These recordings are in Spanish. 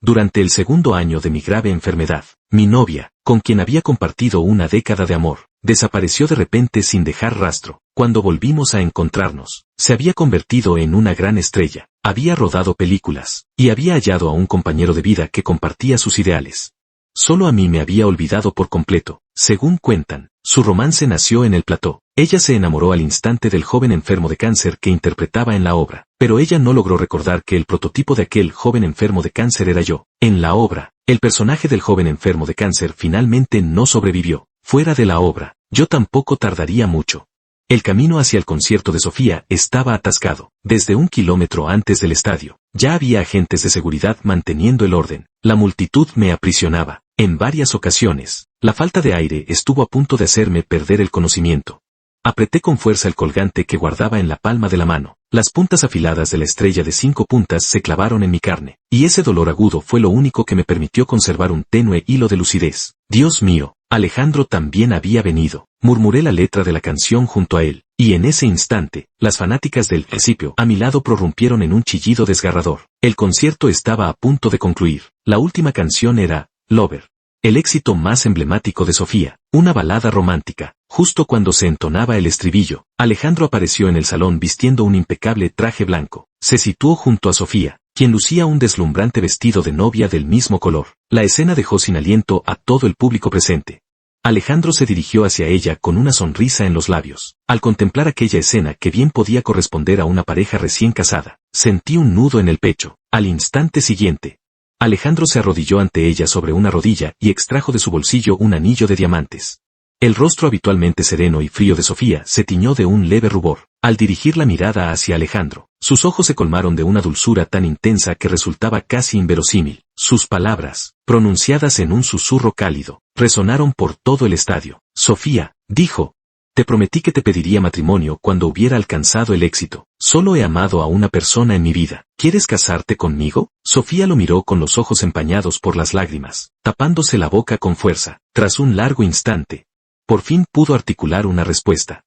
durante el segundo año de mi grave enfermedad, mi novia, con quien había compartido una década de amor, desapareció de repente sin dejar rastro. Cuando volvimos a encontrarnos, se había convertido en una gran estrella, había rodado películas, y había hallado a un compañero de vida que compartía sus ideales. Solo a mí me había olvidado por completo. Según cuentan, su romance nació en el plató. Ella se enamoró al instante del joven enfermo de cáncer que interpretaba en la obra, pero ella no logró recordar que el prototipo de aquel joven enfermo de cáncer era yo. En la obra, el personaje del joven enfermo de cáncer finalmente no sobrevivió. Fuera de la obra, yo tampoco tardaría mucho. El camino hacia el concierto de Sofía estaba atascado. Desde 1 kilómetro antes del estadio, ya había agentes de seguridad manteniendo el orden. La multitud me aprisionaba. En varias ocasiones, la falta de aire estuvo a punto de hacerme perder el conocimiento. Apreté con fuerza el colgante que guardaba en la palma de la mano. Las puntas afiladas de la estrella de 5 puntas se clavaron en mi carne, y ese dolor agudo fue lo único que me permitió conservar un tenue hilo de lucidez. Dios mío, Alejandro también había venido. Murmuré la letra de la canción junto a él, y en ese instante, las fanáticas del principio a mi lado prorrumpieron en un chillido desgarrador. El concierto estaba a punto de concluir. La última canción era Lover, el éxito más emblemático de Sofía, una balada romántica. Justo cuando se entonaba el estribillo, Alejandro apareció en el salón vistiendo un impecable traje blanco. Se situó junto a Sofía, quien lucía un deslumbrante vestido de novia del mismo color. La escena dejó sin aliento a todo el público presente. Alejandro se dirigió hacia ella con una sonrisa en los labios. Al contemplar aquella escena que bien podía corresponder a una pareja recién casada, sentí un nudo en el pecho. Al instante siguiente, Alejandro se arrodilló ante ella sobre una rodilla y extrajo de su bolsillo un anillo de diamantes. El rostro habitualmente sereno y frío de Sofía se tiñó de un leve rubor. Al dirigir la mirada hacia Alejandro, sus ojos se colmaron de una dulzura tan intensa que resultaba casi inverosímil. Sus palabras, pronunciadas en un susurro cálido, resonaron por todo el estadio. Sofía, dijo, te prometí que te pediría matrimonio cuando hubiera alcanzado el éxito. Solo he amado a una persona en mi vida. ¿Quieres casarte conmigo? Sofía lo miró con los ojos empañados por las lágrimas, tapándose la boca con fuerza. Tras un largo instante, por fin pudo articular una respuesta.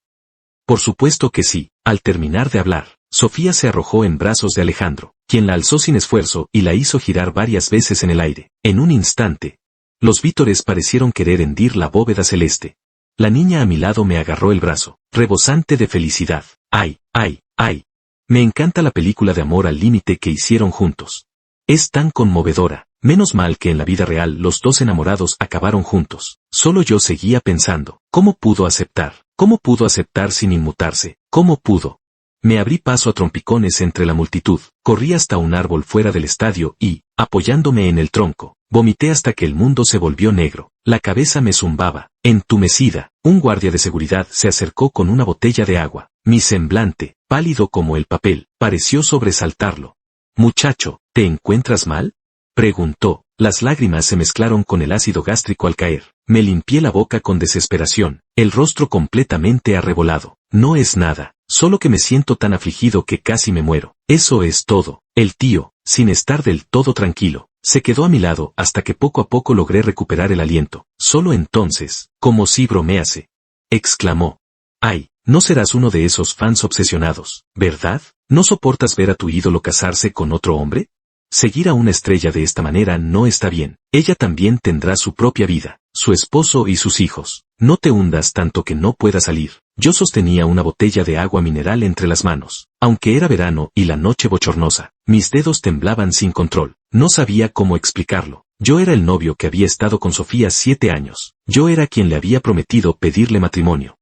Por supuesto que sí. Al terminar de hablar, Sofía se arrojó en brazos de Alejandro, quien la alzó sin esfuerzo y la hizo girar varias veces en el aire. En un instante, los vítores parecieron querer hendir la bóveda celeste. La niña a mi lado me agarró el brazo, rebosante de felicidad. ¡Ay, ay, ay! Me encanta la película de amor al límite que hicieron juntos. Es tan conmovedora. Menos mal que en la vida real los dos enamorados acabaron juntos. Solo yo seguía pensando, ¿cómo pudo aceptar? ¿Cómo pudo aceptar sin inmutarse? ¿Cómo pudo? Me abrí paso a trompicones entre la multitud, corrí hasta un árbol fuera del estadio y, apoyándome en el tronco, vomité hasta que el mundo se volvió negro. La cabeza me zumbaba. Entumecida, un guardia de seguridad se acercó con una botella de agua. Mi semblante, pálido como el papel, pareció sobresaltarlo. Muchacho, ¿te encuentras mal?, preguntó. Las lágrimas se mezclaron con el ácido gástrico al caer. Me limpié la boca con desesperación, el rostro completamente arrebolado. No es nada, solo que me siento tan afligido que casi me muero. Eso es todo. El tío, sin estar del todo tranquilo, se quedó a mi lado hasta que poco a poco logré recuperar el aliento. Solo entonces, como si bromease, exclamó. ¡Ay! No serás uno de esos fans obsesionados, ¿verdad? ¿No soportas ver a tu ídolo casarse con otro hombre? Seguir a una estrella de esta manera no está bien. Ella también tendrá su propia vida, su esposo y sus hijos. No te hundas tanto que no pueda salir. Yo sostenía una botella de agua mineral entre las manos. Aunque era verano y la noche bochornosa, mis dedos temblaban sin control. No sabía cómo explicarlo. Yo era el novio que había estado con Sofía 7 años. Yo era quien le había prometido pedirle matrimonio.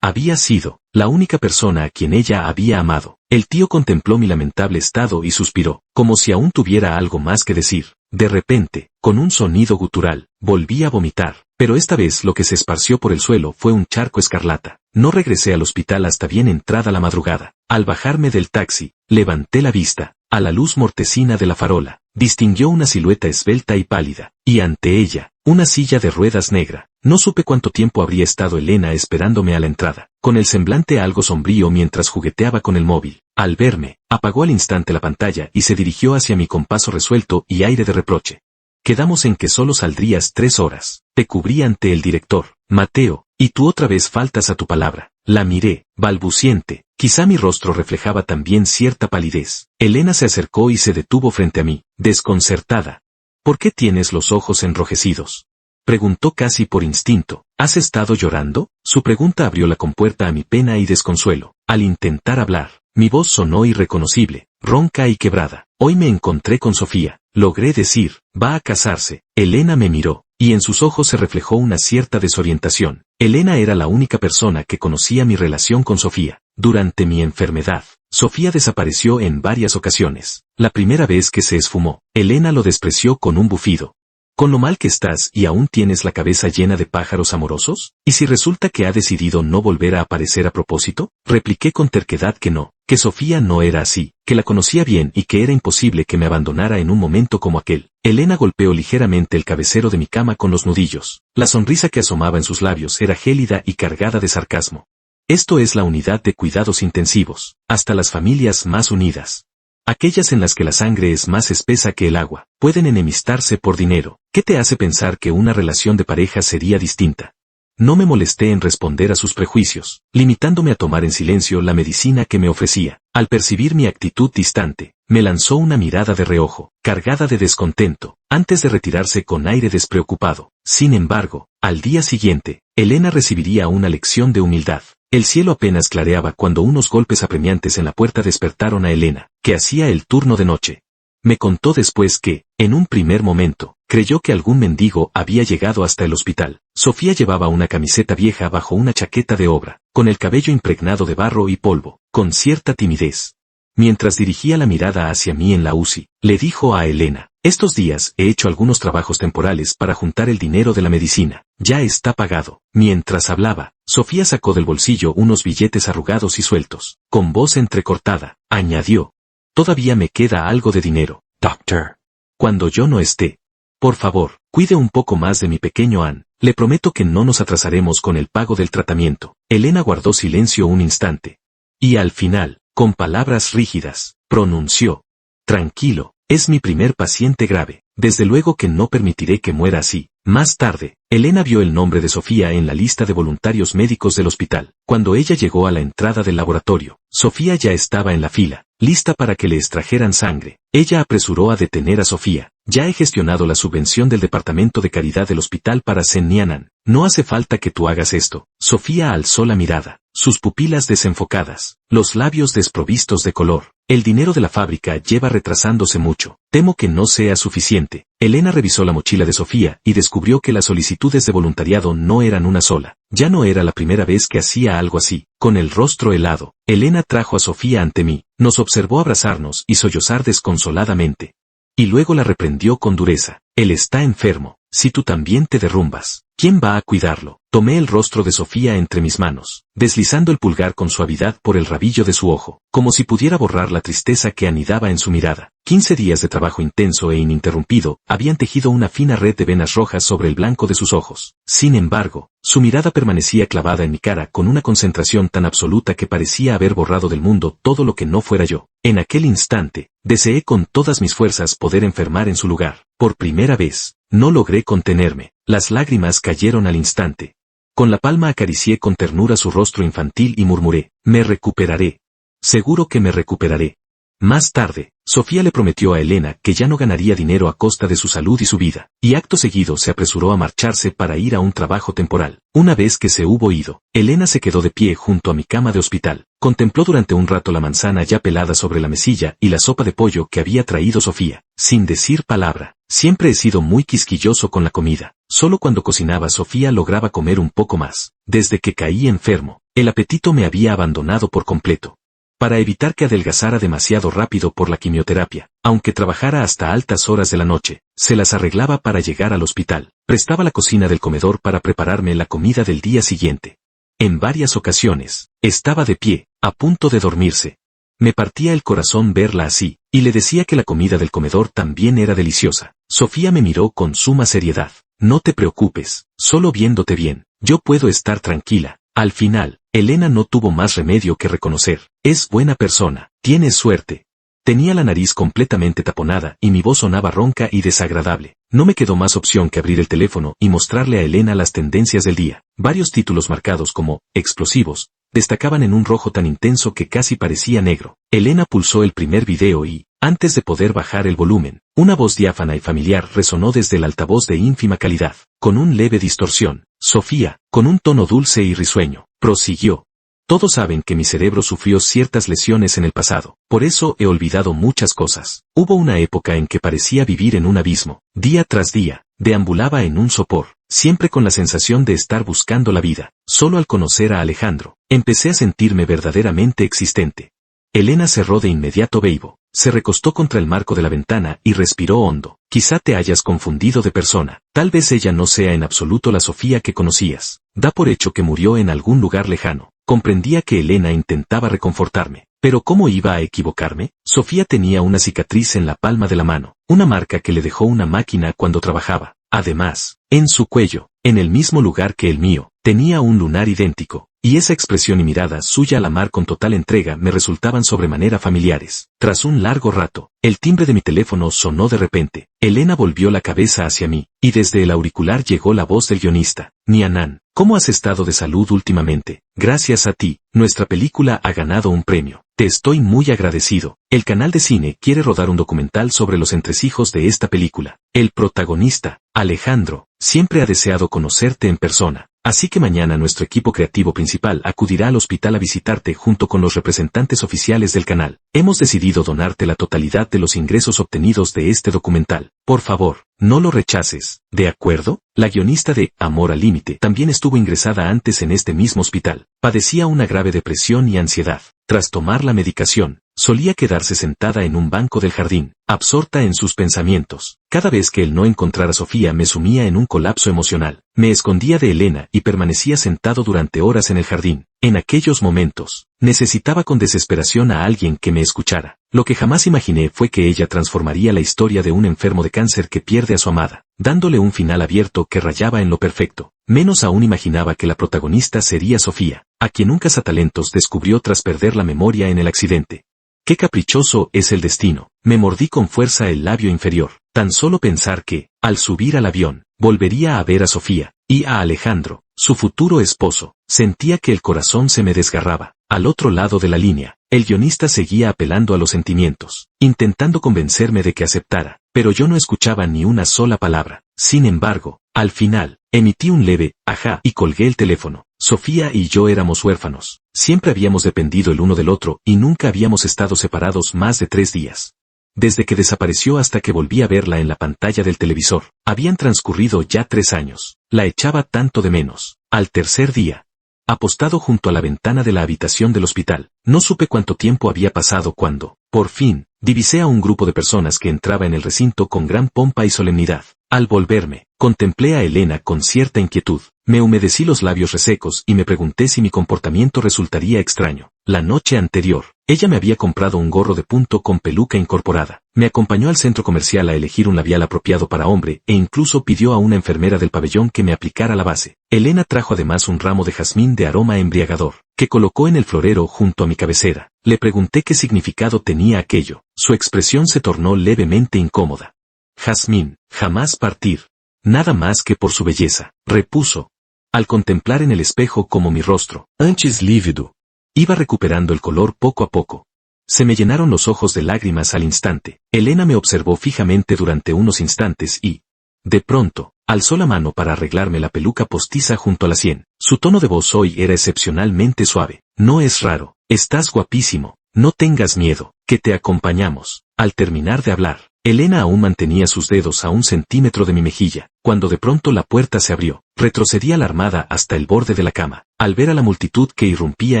Había sido, la única persona a quien ella había amado. El tío contempló mi lamentable estado y suspiró, como si aún tuviera algo más que decir. De repente, con un sonido gutural, volví a vomitar, pero esta vez lo que se esparció por el suelo fue un charco escarlata. No regresé al hospital hasta bien entrada la madrugada. Al bajarme del taxi, levanté la vista. A la luz mortecina de la farola, distinguió una silueta esbelta y pálida, y ante ella, una silla de ruedas negra. No supe cuánto tiempo habría estado Elena esperándome a la entrada, con el semblante algo sombrío mientras jugueteaba con el móvil. Al verme, apagó al instante la pantalla y se dirigió hacia mí con paso resuelto y aire de reproche. Quedamos en que solo saldrías 3 horas. Te cubrí ante el director, Mateo, y tú otra vez faltas a tu palabra. La miré, balbuciente. Quizá mi rostro reflejaba también cierta palidez. Elena se acercó y se detuvo frente a mí, desconcertada. ¿Por qué tienes los ojos enrojecidos? Preguntó casi por instinto. ¿Has estado llorando? Su pregunta abrió la compuerta a mi pena y desconsuelo. Al intentar hablar, mi voz sonó irreconocible, ronca y quebrada. Hoy me encontré con Sofía. Logré decir, va a casarse. Elena me miró, y en sus ojos se reflejó una cierta desorientación. Elena era la única persona que conocía mi relación con Sofía. Durante mi enfermedad, Sofía desapareció en varias ocasiones. La primera vez que se esfumó, Elena lo despreció con un bufido. ¿Con lo mal que estás y aún tienes la cabeza llena de pájaros amorosos? ¿Y si resulta que ha decidido no volver a aparecer a propósito? Repliqué con terquedad que no, que Sofía no era así, que la conocía bien y que era imposible que me abandonara en un momento como aquel. Elena golpeó ligeramente el cabecero de mi cama con los nudillos. La sonrisa que asomaba en sus labios era gélida y cargada de sarcasmo. Esto es la unidad de cuidados intensivos, hasta las familias más unidas. Aquellas en las que la sangre es más espesa que el agua, pueden enemistarse por dinero. ¿Qué te hace pensar que una relación de pareja sería distinta? No me molesté en responder a sus prejuicios, limitándome a tomar en silencio la medicina que me ofrecía. Al percibir mi actitud distante, me lanzó una mirada de reojo, cargada de descontento, antes de retirarse con aire despreocupado. Sin embargo, al día siguiente, Elena recibiría una lección de humildad. El cielo apenas clareaba cuando unos golpes apremiantes en la puerta despertaron a Elena, que hacía el turno de noche. Me contó después que, en un primer momento, creyó que algún mendigo había llegado hasta el hospital. Sofía llevaba una camiseta vieja bajo una chaqueta de obra, con el cabello impregnado de barro y polvo, con cierta timidez. Mientras dirigía la mirada hacia mí en la UCI, le dijo a Elena, estos días he hecho algunos trabajos temporales para juntar el dinero de la medicina. Ya está pagado. Mientras hablaba, Sofía sacó del bolsillo unos billetes arrugados y sueltos. Con voz entrecortada, añadió, todavía me queda algo de dinero, doctor. Cuando yo no esté, por favor, cuide un poco más de mi pequeño Ann. Le prometo que no nos atrasaremos con el pago del tratamiento. Elena guardó silencio un instante. Y al final, con palabras rígidas, pronunció, tranquilo, es mi primer paciente grave. Desde luego que no permitiré que muera así. Más tarde, Elena vio el nombre de Sofía en la lista de voluntarios médicos del hospital. Cuando ella llegó a la entrada del laboratorio, Sofía ya estaba en la fila, lista para que le extrajeran sangre. Ella apresuró a detener a Sofía. Ya he gestionado la subvención del departamento de caridad del hospital para Sennianan. No hace falta que tú hagas esto. Sofía alzó la mirada, sus pupilas desenfocadas, los labios desprovistos de color. El dinero de la fábrica lleva retrasándose mucho. Temo que no sea suficiente. Elena revisó la mochila de Sofía y descubrió que las solicitudes de voluntariado no eran una sola. Ya no era la primera vez que hacía algo así. Con el rostro helado, Elena trajo a Sofía ante mí, nos observó abrazarnos y sollozar desconsoladamente. Y luego la reprendió con dureza. Él está enfermo. Si tú también te derrumbas, ¿quién va a cuidarlo? Tomé el rostro de Sofía entre mis manos, deslizando el pulgar con suavidad por el rabillo de su ojo, como si pudiera borrar la tristeza que anidaba en su mirada. 15 días de trabajo intenso e ininterrumpido habían tejido una fina red de venas rojas sobre el blanco de sus ojos. Sin embargo, su mirada permanecía clavada en mi cara con una concentración tan absoluta que parecía haber borrado del mundo todo lo que no fuera yo. En aquel instante, deseé con todas mis fuerzas poder enfermar en su lugar. Por primera vez, no logré contenerme. Las lágrimas cayeron al instante. Con la palma acaricié con ternura su rostro infantil y murmuré, me recuperaré. Seguro que me recuperaré. Más tarde, Sofía le prometió a Elena que ya no ganaría dinero a costa de su salud y su vida, y acto seguido se apresuró a marcharse para ir a un trabajo temporal. Una vez que se hubo ido, Elena se quedó de pie junto a mi cama de hospital. Contempló durante un rato la manzana ya pelada sobre la mesilla y la sopa de pollo que había traído Sofía, sin decir palabra. Siempre he sido muy quisquilloso con la comida. Solo cuando cocinaba Sofía lograba comer un poco más. Desde que caí enfermo, el apetito me había abandonado por completo. Para evitar que adelgazara demasiado rápido por la quimioterapia, aunque trabajara hasta altas horas de la noche, se las arreglaba para llegar al hospital. Prestaba la cocina del comedor para prepararme la comida del día siguiente. En varias ocasiones, estaba de pie, a punto de dormirse. Me partía el corazón verla así, y le decía que la comida del comedor también era deliciosa. Sofía me miró con suma seriedad. No te preocupes, solo viéndote bien, yo puedo estar tranquila. Al final, Elena no tuvo más remedio que reconocer, es buena persona, tienes suerte. Tenía la nariz completamente taponada y mi voz sonaba ronca y desagradable. No me quedó más opción que abrir el teléfono y mostrarle a Elena las tendencias del día. Varios títulos marcados como explosivos destacaban en un rojo tan intenso que casi parecía negro. Elena pulsó el primer video y, antes de poder bajar el volumen, Una voz diáfana y familiar resonó desde el altavoz de ínfima calidad, con un leve distorsión. Sofía, con un tono dulce y risueño, prosiguió. Todos saben que mi cerebro sufrió ciertas lesiones en el pasado, por eso he olvidado muchas cosas. Hubo una época en que parecía vivir en un abismo, día tras día, deambulaba en un sopor, siempre con la sensación de estar buscando la vida. Solo al conocer a Alejandro, empecé a sentirme verdaderamente existente. Elena cerró de inmediato Beibo, se recostó contra el marco de la ventana y respiró hondo. Quizá te hayas confundido de persona, tal vez ella no sea en absoluto la Sofía que conocías. Da por hecho que murió en algún lugar lejano. Comprendía que Elena intentaba reconfortarme, pero ¿cómo iba a equivocarme? Sofía tenía una cicatriz en la palma de la mano, una marca que le dejó una máquina cuando trabajaba. Además, en su cuello, en el mismo lugar que el mío, tenía un lunar idéntico, y esa expresión y mirada suya al amar con total entrega me resultaban sobremanera familiares. Tras un largo rato, el timbre de mi teléfono sonó de repente. Elena volvió la cabeza hacia mí, y desde el auricular llegó la voz del guionista. Nianán, ¿cómo has estado de salud últimamente? Gracias a ti, nuestra película ha ganado un premio. Te estoy muy agradecido. El canal de cine quiere rodar un documental sobre los entresijos de esta película. El protagonista, Alejandro, siempre ha deseado conocerte en persona. Así que mañana nuestro equipo creativo principal acudirá al hospital a visitarte junto con los representantes oficiales del canal. Hemos decidido donarte la totalidad de los ingresos obtenidos de este documental. Por favor, no lo rechaces, ¿de acuerdo? La guionista de Amor al Límite también estuvo ingresada antes en este mismo hospital. Padecía una grave depresión y ansiedad. Tras tomar la medicación, solía quedarse sentada en un banco del jardín, absorta en sus pensamientos. Cada vez que él no encontrara a Sofía me sumía en un colapso emocional. Me escondía de Elena y permanecía sentado durante horas en el jardín. En aquellos momentos, necesitaba con desesperación a alguien que me escuchara. Lo que jamás imaginé fue que ella transformaría la historia de un enfermo de cáncer que pierde a su amada, dándole un final abierto que rayaba en lo perfecto. Menos aún imaginaba que la protagonista sería Sofía, a quien un cazatalentos descubrió tras perder la memoria en el accidente. ¡Qué caprichoso es el destino! Me mordí con fuerza el labio inferior. Tan solo pensar que, al subir al avión, volvería a ver a Sofía, y a Alejandro, su futuro esposo. Sentía que el corazón se me desgarraba. Al otro lado de la línea, el guionista seguía apelando a los sentimientos, intentando convencerme de que aceptara, pero yo no escuchaba ni una sola palabra. Sin embargo, al final, emití un leve ajá y colgué el teléfono. Sofía y yo éramos huérfanos. Siempre habíamos dependido el uno del otro y nunca habíamos estado separados más de 3 días. Desde que desapareció hasta que volví a verla en la pantalla del televisor, habían transcurrido ya 3 años. La echaba tanto de menos. Al tercer día, apostado junto a la ventana de la habitación del hospital, no supe cuánto tiempo había pasado cuando, por fin, divisé a un grupo de personas que entraba en el recinto con gran pompa y solemnidad. Al volverme, contemplé a Elena con cierta inquietud. Me humedecí los labios resecos y me pregunté si mi comportamiento resultaría extraño. La noche anterior, ella me había comprado un gorro de punto con peluca incorporada. Me acompañó al centro comercial a elegir un labial apropiado para hombre e incluso pidió a una enfermera del pabellón que me aplicara la base. Elena trajo además un ramo de jazmín de aroma embriagador, que colocó en el florero junto a mi cabecera. Le pregunté qué significado tenía aquello. Su expresión se tornó levemente incómoda. Jazmín, jamás partir. Nada más que por su belleza, repuso. Al contemplar en el espejo como mi rostro, antes lívido, iba recuperando el color poco a poco. Se me llenaron los ojos de lágrimas al instante. Elena me observó fijamente durante unos instantes y, de pronto, alzó la mano para arreglarme la peluca postiza junto a la sien. Su tono de voz hoy era excepcionalmente suave. No es raro, estás guapísimo, no tengas miedo, que te acompañamos. Al terminar de hablar, Elena aún mantenía sus dedos a 1 centímetro de mi mejilla, cuando de pronto la puerta se abrió. Retrocedí alarmada hasta el borde de la cama, al ver a la multitud que irrumpía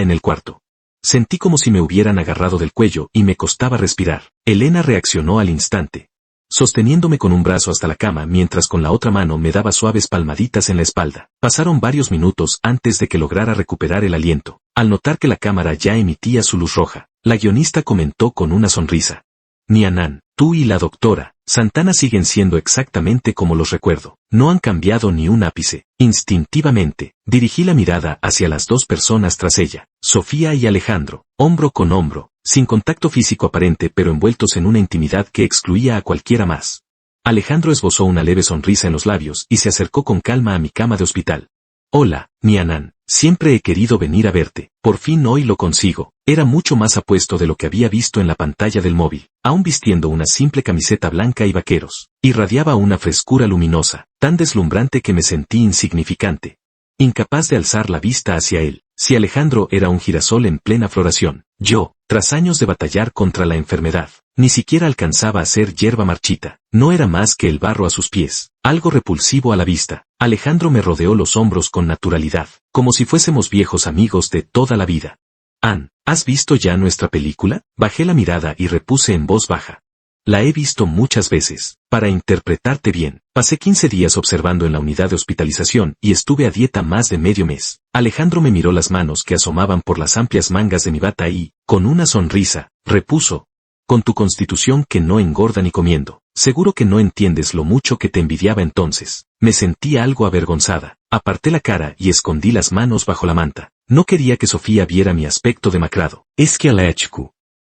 en el cuarto. Sentí como si me hubieran agarrado del cuello y me costaba respirar. Elena reaccionó al instante, sosteniéndome con un brazo hasta la cama mientras con la otra mano me daba suaves palmaditas en la espalda. Pasaron varios minutos antes de que lograra recuperar el aliento. Al notar que la cámara ya emitía su luz roja, la guionista comentó con una sonrisa. Nianán, tú y la doctora Santana siguen siendo exactamente como los recuerdo. No han cambiado ni un ápice. Instintivamente, dirigí la mirada hacia las 2 personas tras ella, Sofía y Alejandro, hombro con hombro, sin contacto físico aparente pero envueltos en una intimidad que excluía a cualquiera más. Alejandro esbozó una leve sonrisa en los labios y se acercó con calma a mi cama de hospital. Hola, Nianan. Siempre he querido venir a verte. Por fin hoy lo consigo. Era mucho más apuesto de lo que había visto en la pantalla del móvil. Aún vistiendo una simple camiseta blanca y vaqueros. Irradiaba una frescura luminosa, tan deslumbrante que me sentí insignificante. Incapaz de alzar la vista hacia él. Si Alejandro era un girasol en plena floración, yo, tras años de batallar contra la enfermedad, ni siquiera alcanzaba a ser hierba marchita. No era más que el barro a sus pies, algo repulsivo a la vista. Alejandro me rodeó los hombros con naturalidad, como si fuésemos viejos amigos de toda la vida. Ann, ¿has visto ya nuestra película? Bajé la mirada y repuse en voz baja. La he visto muchas veces. Para interpretarte bien, pasé 15 días observando en la unidad de hospitalización y estuve a dieta más de medio mes. Alejandro me miró las manos que asomaban por las amplias mangas de mi bata y, con una sonrisa, repuso. Con tu constitución que no engorda ni comiendo, seguro que no entiendes lo mucho que te envidiaba entonces. Me sentí algo avergonzada. Aparté la cara y escondí las manos bajo la manta. No quería que Sofía viera mi aspecto demacrado. Es que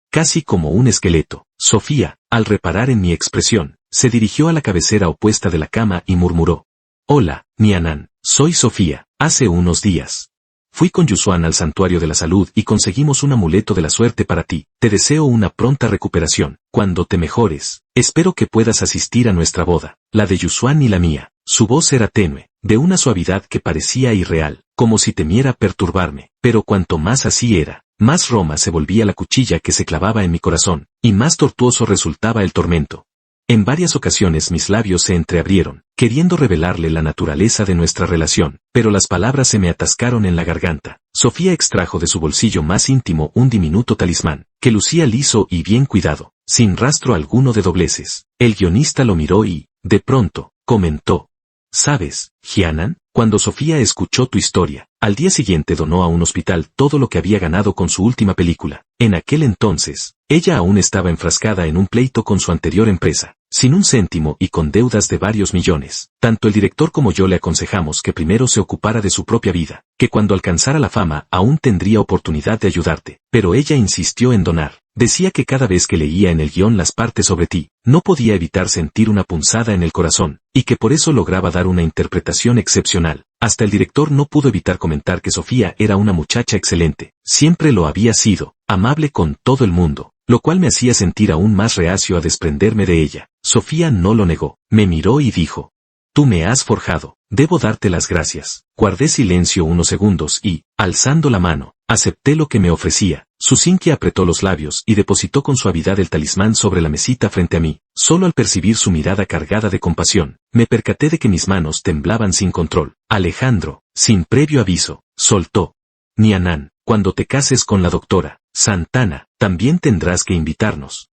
casi como un esqueleto. Sofía, al reparar en mi expresión, se dirigió a la cabecera opuesta de la cama y murmuró. Hola, Nianan, soy Sofía. Hace unos días fui con Yusuan al santuario de la salud y conseguimos un amuleto de la suerte para ti. Te deseo una pronta recuperación. Cuando te mejores, espero que puedas asistir a nuestra boda, la de Yusuan y la mía. Su voz era tenue, de una suavidad que parecía irreal, como si temiera perturbarme, pero cuanto más así era, más Roma se volvía la cuchilla que se clavaba en mi corazón, y más tortuoso resultaba el tormento. En varias ocasiones mis labios se entreabrieron, queriendo revelarle la naturaleza de nuestra relación, pero las palabras se me atascaron en la garganta. Sofía extrajo de su bolsillo más íntimo un diminuto talismán, que lucía liso y bien cuidado, sin rastro alguno de dobleces. El guionista lo miró y, de pronto, comentó. ¿Sabes, Jianan? Cuando Sofía escuchó tu historia, al día siguiente donó a un hospital todo lo que había ganado con su última película. En aquel entonces, ella aún estaba enfrascada en un pleito con su anterior empresa, sin un céntimo y con deudas de varios millones. Tanto el director como yo le aconsejamos que primero se ocupara de su propia vida, que cuando alcanzara la fama aún tendría oportunidad de ayudarte, pero ella insistió en donar. Decía que cada vez que leía en el guión las partes sobre ti, no podía evitar sentir una punzada en el corazón, y que por eso lograba dar una interpretación excepcional. Hasta el director no pudo evitar comentar que Sofía era una muchacha excelente, siempre lo había sido, amable con todo el mundo, lo cual me hacía sentir aún más reacio a desprenderme de ella. Sofía no lo negó, me miró y dijo. Tú me has forjado, debo darte las gracias. Guardé silencio unos segundos y, alzando la mano, acepté lo que me ofrecía. Susinki apretó los labios y depositó con suavidad el talismán sobre la mesita frente a mí. Solo al percibir su mirada cargada de compasión, me percaté de que mis manos temblaban sin control. Alejandro, sin previo aviso, soltó. Nianan, cuando te cases con la doctora Santana, también tendrás que invitarnos.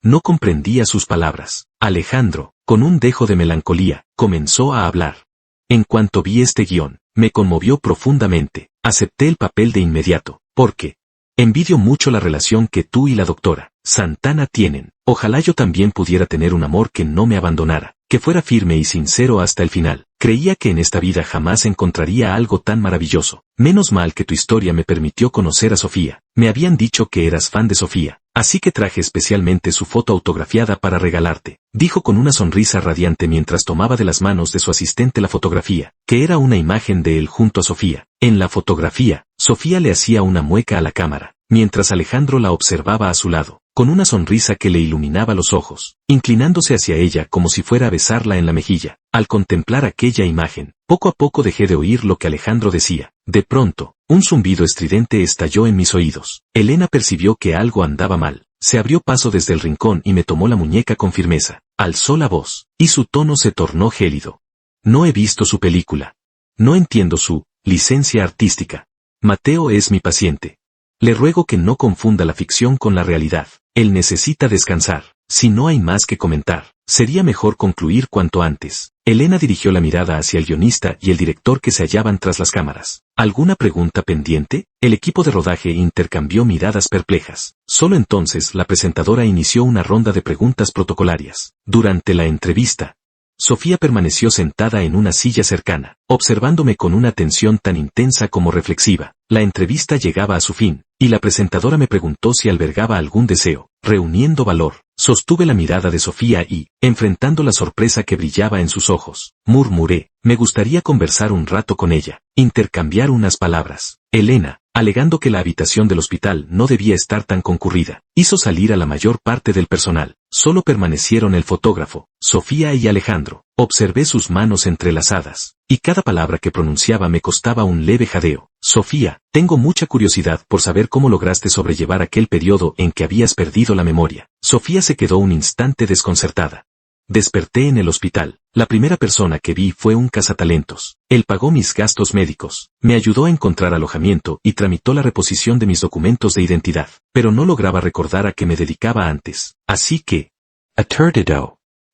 No comprendía sus palabras. Alejandro, con un dejo de melancolía, comenzó a hablar. En cuanto vi este guión, me conmovió profundamente. Acepté el papel de inmediato, porque envidio mucho la relación que tú y la doctora Santana tienen. Ojalá yo también pudiera tener un amor que no me abandonara, que fuera firme y sincero hasta el final. Creía que en esta vida jamás encontraría algo tan maravilloso. Menos mal que tu historia me permitió conocer a Sofía. Me habían dicho que eras fan de Sofía, así que traje especialmente su foto autografiada para regalarte, dijo con una sonrisa radiante mientras tomaba de las manos de su asistente la fotografía, que era una imagen de él junto a Sofía. En la fotografía, Sofía le hacía una mueca a la cámara, mientras Alejandro la observaba a su lado, con una sonrisa que le iluminaba los ojos, inclinándose hacia ella como si fuera a besarla en la mejilla. Al contemplar aquella imagen, poco a poco dejé de oír lo que Alejandro decía. De pronto, un zumbido estridente estalló en mis oídos. Elena percibió que algo andaba mal. Se abrió paso desde el rincón y me tomó la muñeca con firmeza. Alzó la voz, y su tono se tornó gélido. No he visto su película. No entiendo su licencia artística. Mateo es mi paciente. Le ruego que no confunda la ficción con la realidad. Él necesita descansar. Si no hay más que comentar, sería mejor concluir cuanto antes. Elena dirigió la mirada hacia el guionista y el director que se hallaban tras las cámaras. ¿Alguna pregunta pendiente? El equipo de rodaje intercambió miradas perplejas. Solo entonces la presentadora inició una ronda de preguntas protocolarias. Durante la entrevista, Sofía permaneció sentada en una silla cercana, observándome con una atención tan intensa como reflexiva. La entrevista llegaba a su fin, y la presentadora me preguntó si albergaba algún deseo. Reuniendo valor, Sostuve la mirada de Sofía y, enfrentando la sorpresa que brillaba en sus ojos, murmuré, me gustaría conversar un rato con ella, intercambiar unas palabras. Elena, alegando que la habitación del hospital no debía estar tan concurrida, hizo salir a la mayor parte del personal. Solo permanecieron el fotógrafo, Sofía y Alejandro. Observé sus manos entrelazadas, y cada palabra que pronunciaba me costaba un leve jadeo. Sofía, tengo mucha curiosidad por saber cómo lograste sobrellevar aquel periodo en que habías perdido la memoria. Sofía se quedó un instante desconcertada. Desperté en el hospital. La primera persona que vi fue un cazatalentos. Él pagó mis gastos médicos, me ayudó a encontrar alojamiento y tramitó la reposición de mis documentos de identidad, pero no lograba recordar a qué me dedicaba antes. Así que,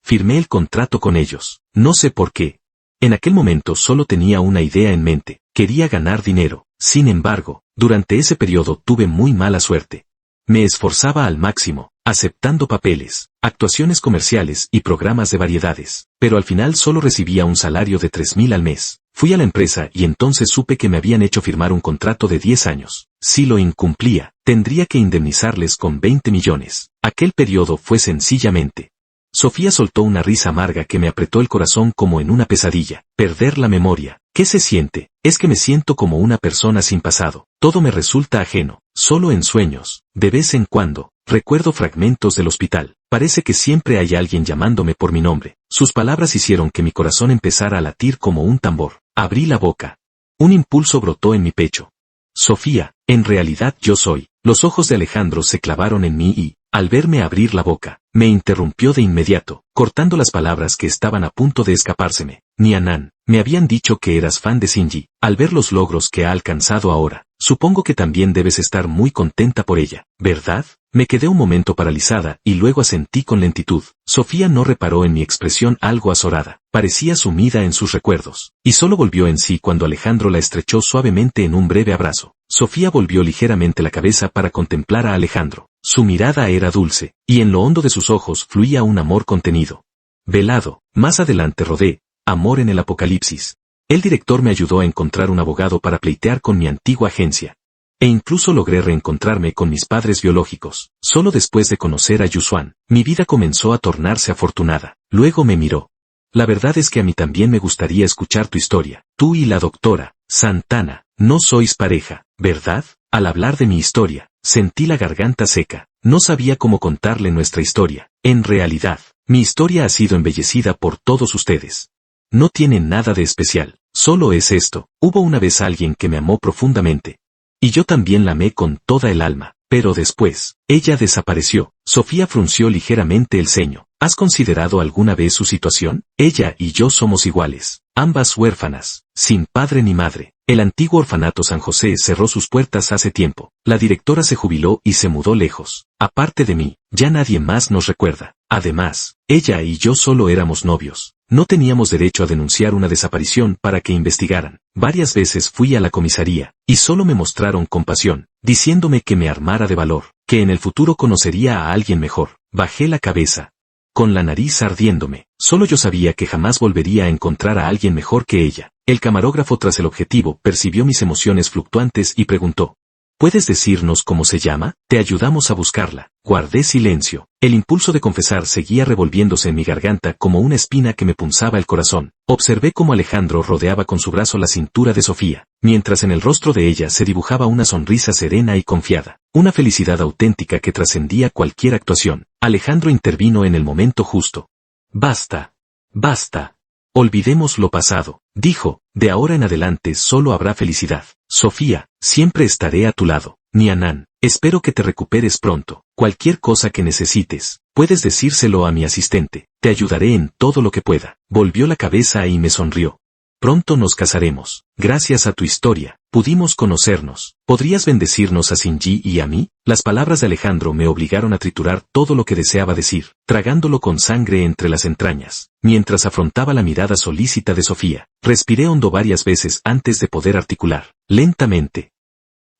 firmé el contrato con ellos. No sé por qué. En aquel momento solo tenía una idea en mente. Quería ganar dinero. Sin embargo, durante ese periodo tuve muy mala suerte. Me esforzaba al máximo, aceptando papeles, actuaciones comerciales y programas de variedades, pero al final solo recibía un salario de 3.000 al mes. Fui a la empresa y entonces supe que me habían hecho firmar un contrato de 10 años. Si lo incumplía, tendría que indemnizarles con 20 millones. Aquel periodo fue sencillamente. Sofía soltó una risa amarga que me apretó el corazón como en una pesadilla. Perder la memoria. ¿Qué se siente? Es que me siento como una persona sin pasado. Todo me resulta ajeno. Solo en sueños. De vez en cuando, recuerdo fragmentos del hospital. Parece que siempre hay alguien llamándome por mi nombre. Sus palabras hicieron que mi corazón empezara a latir como un tambor. Abrí la boca. Un impulso brotó en mi pecho. Sofía, en realidad yo soy. Los ojos de Alejandro se clavaron en mí y, al verme abrir la boca, me interrumpió de inmediato, cortando las palabras que estaban a punto de escapárseme. Nianan, me habían dicho que eras fan de Shinji. Al ver los logros que ha alcanzado ahora, supongo que también debes estar muy contenta por ella, ¿verdad? Me quedé un momento paralizada y luego asentí con lentitud. Sofía no reparó en mi expresión algo azorada, parecía sumida en sus recuerdos, y solo volvió en sí cuando Alejandro la estrechó suavemente en un breve abrazo. Sofía volvió ligeramente la cabeza para contemplar a Alejandro. Su mirada era dulce, y en lo hondo de sus ojos fluía un amor contenido. Velado, más adelante rodé, Amor en el Apocalipsis. El director me ayudó a encontrar un abogado para pleitear con mi antigua agencia. E incluso logré reencontrarme con mis padres biológicos. Solo después de conocer a Yusuan, mi vida comenzó a tornarse afortunada. Luego me miró. La verdad es que a mí también me gustaría escuchar tu historia. Tú y la doctora Santana, no sois pareja, ¿verdad? Al hablar de mi historia, sentí la garganta seca. No sabía cómo contarle nuestra historia. En realidad, mi historia ha sido embellecida por todos ustedes. No tiene nada de especial, solo es esto. Hubo una vez alguien que me amó profundamente. Y yo también la amé con toda el alma, pero después, ella desapareció. Sofía frunció ligeramente el ceño. ¿Has considerado alguna vez su situación? Ella y yo somos iguales, ambas huérfanas, sin padre ni madre. El antiguo orfanato San José cerró sus puertas hace tiempo. La directora se jubiló y se mudó lejos. Aparte de mí, ya nadie más nos recuerda. Además, ella y yo solo éramos novios. No teníamos derecho a denunciar una desaparición para que investigaran. Varias veces fui a la comisaría, y solo me mostraron compasión, diciéndome que me armara de valor, que en el futuro conocería a alguien mejor. Bajé la cabeza, con la nariz ardiéndome. Solo yo sabía que jamás volvería a encontrar a alguien mejor que ella. El camarógrafo tras el objetivo percibió mis emociones fluctuantes y preguntó: ¿puedes decirnos cómo se llama? Te ayudamos a buscarla. Guardé silencio. El impulso de confesar seguía revolviéndose en mi garganta como una espina que me punzaba el corazón. Observé cómo Alejandro rodeaba con su brazo la cintura de Sofía, mientras en el rostro de ella se dibujaba una sonrisa serena y confiada, una felicidad auténtica que trascendía cualquier actuación. Alejandro intervino en el momento justo. Basta. Basta. Olvidemos lo pasado, dijo, de ahora en adelante solo habrá felicidad. Sofía, siempre estaré a tu lado. Nianan, espero que te recuperes pronto. Cualquier cosa que necesites, puedes decírselo a mi asistente. Te ayudaré en todo lo que pueda. Volvió la cabeza y me sonrió. Pronto nos casaremos. Gracias a tu historia, pudimos conocernos. ¿Podrías bendecirnos a Shinji y a mí? Las palabras de Alejandro me obligaron a triturar todo lo que deseaba decir, tragándolo con sangre entre las entrañas. Mientras afrontaba la mirada solícita de Sofía, respiré hondo varias veces antes de poder articular. Lentamente.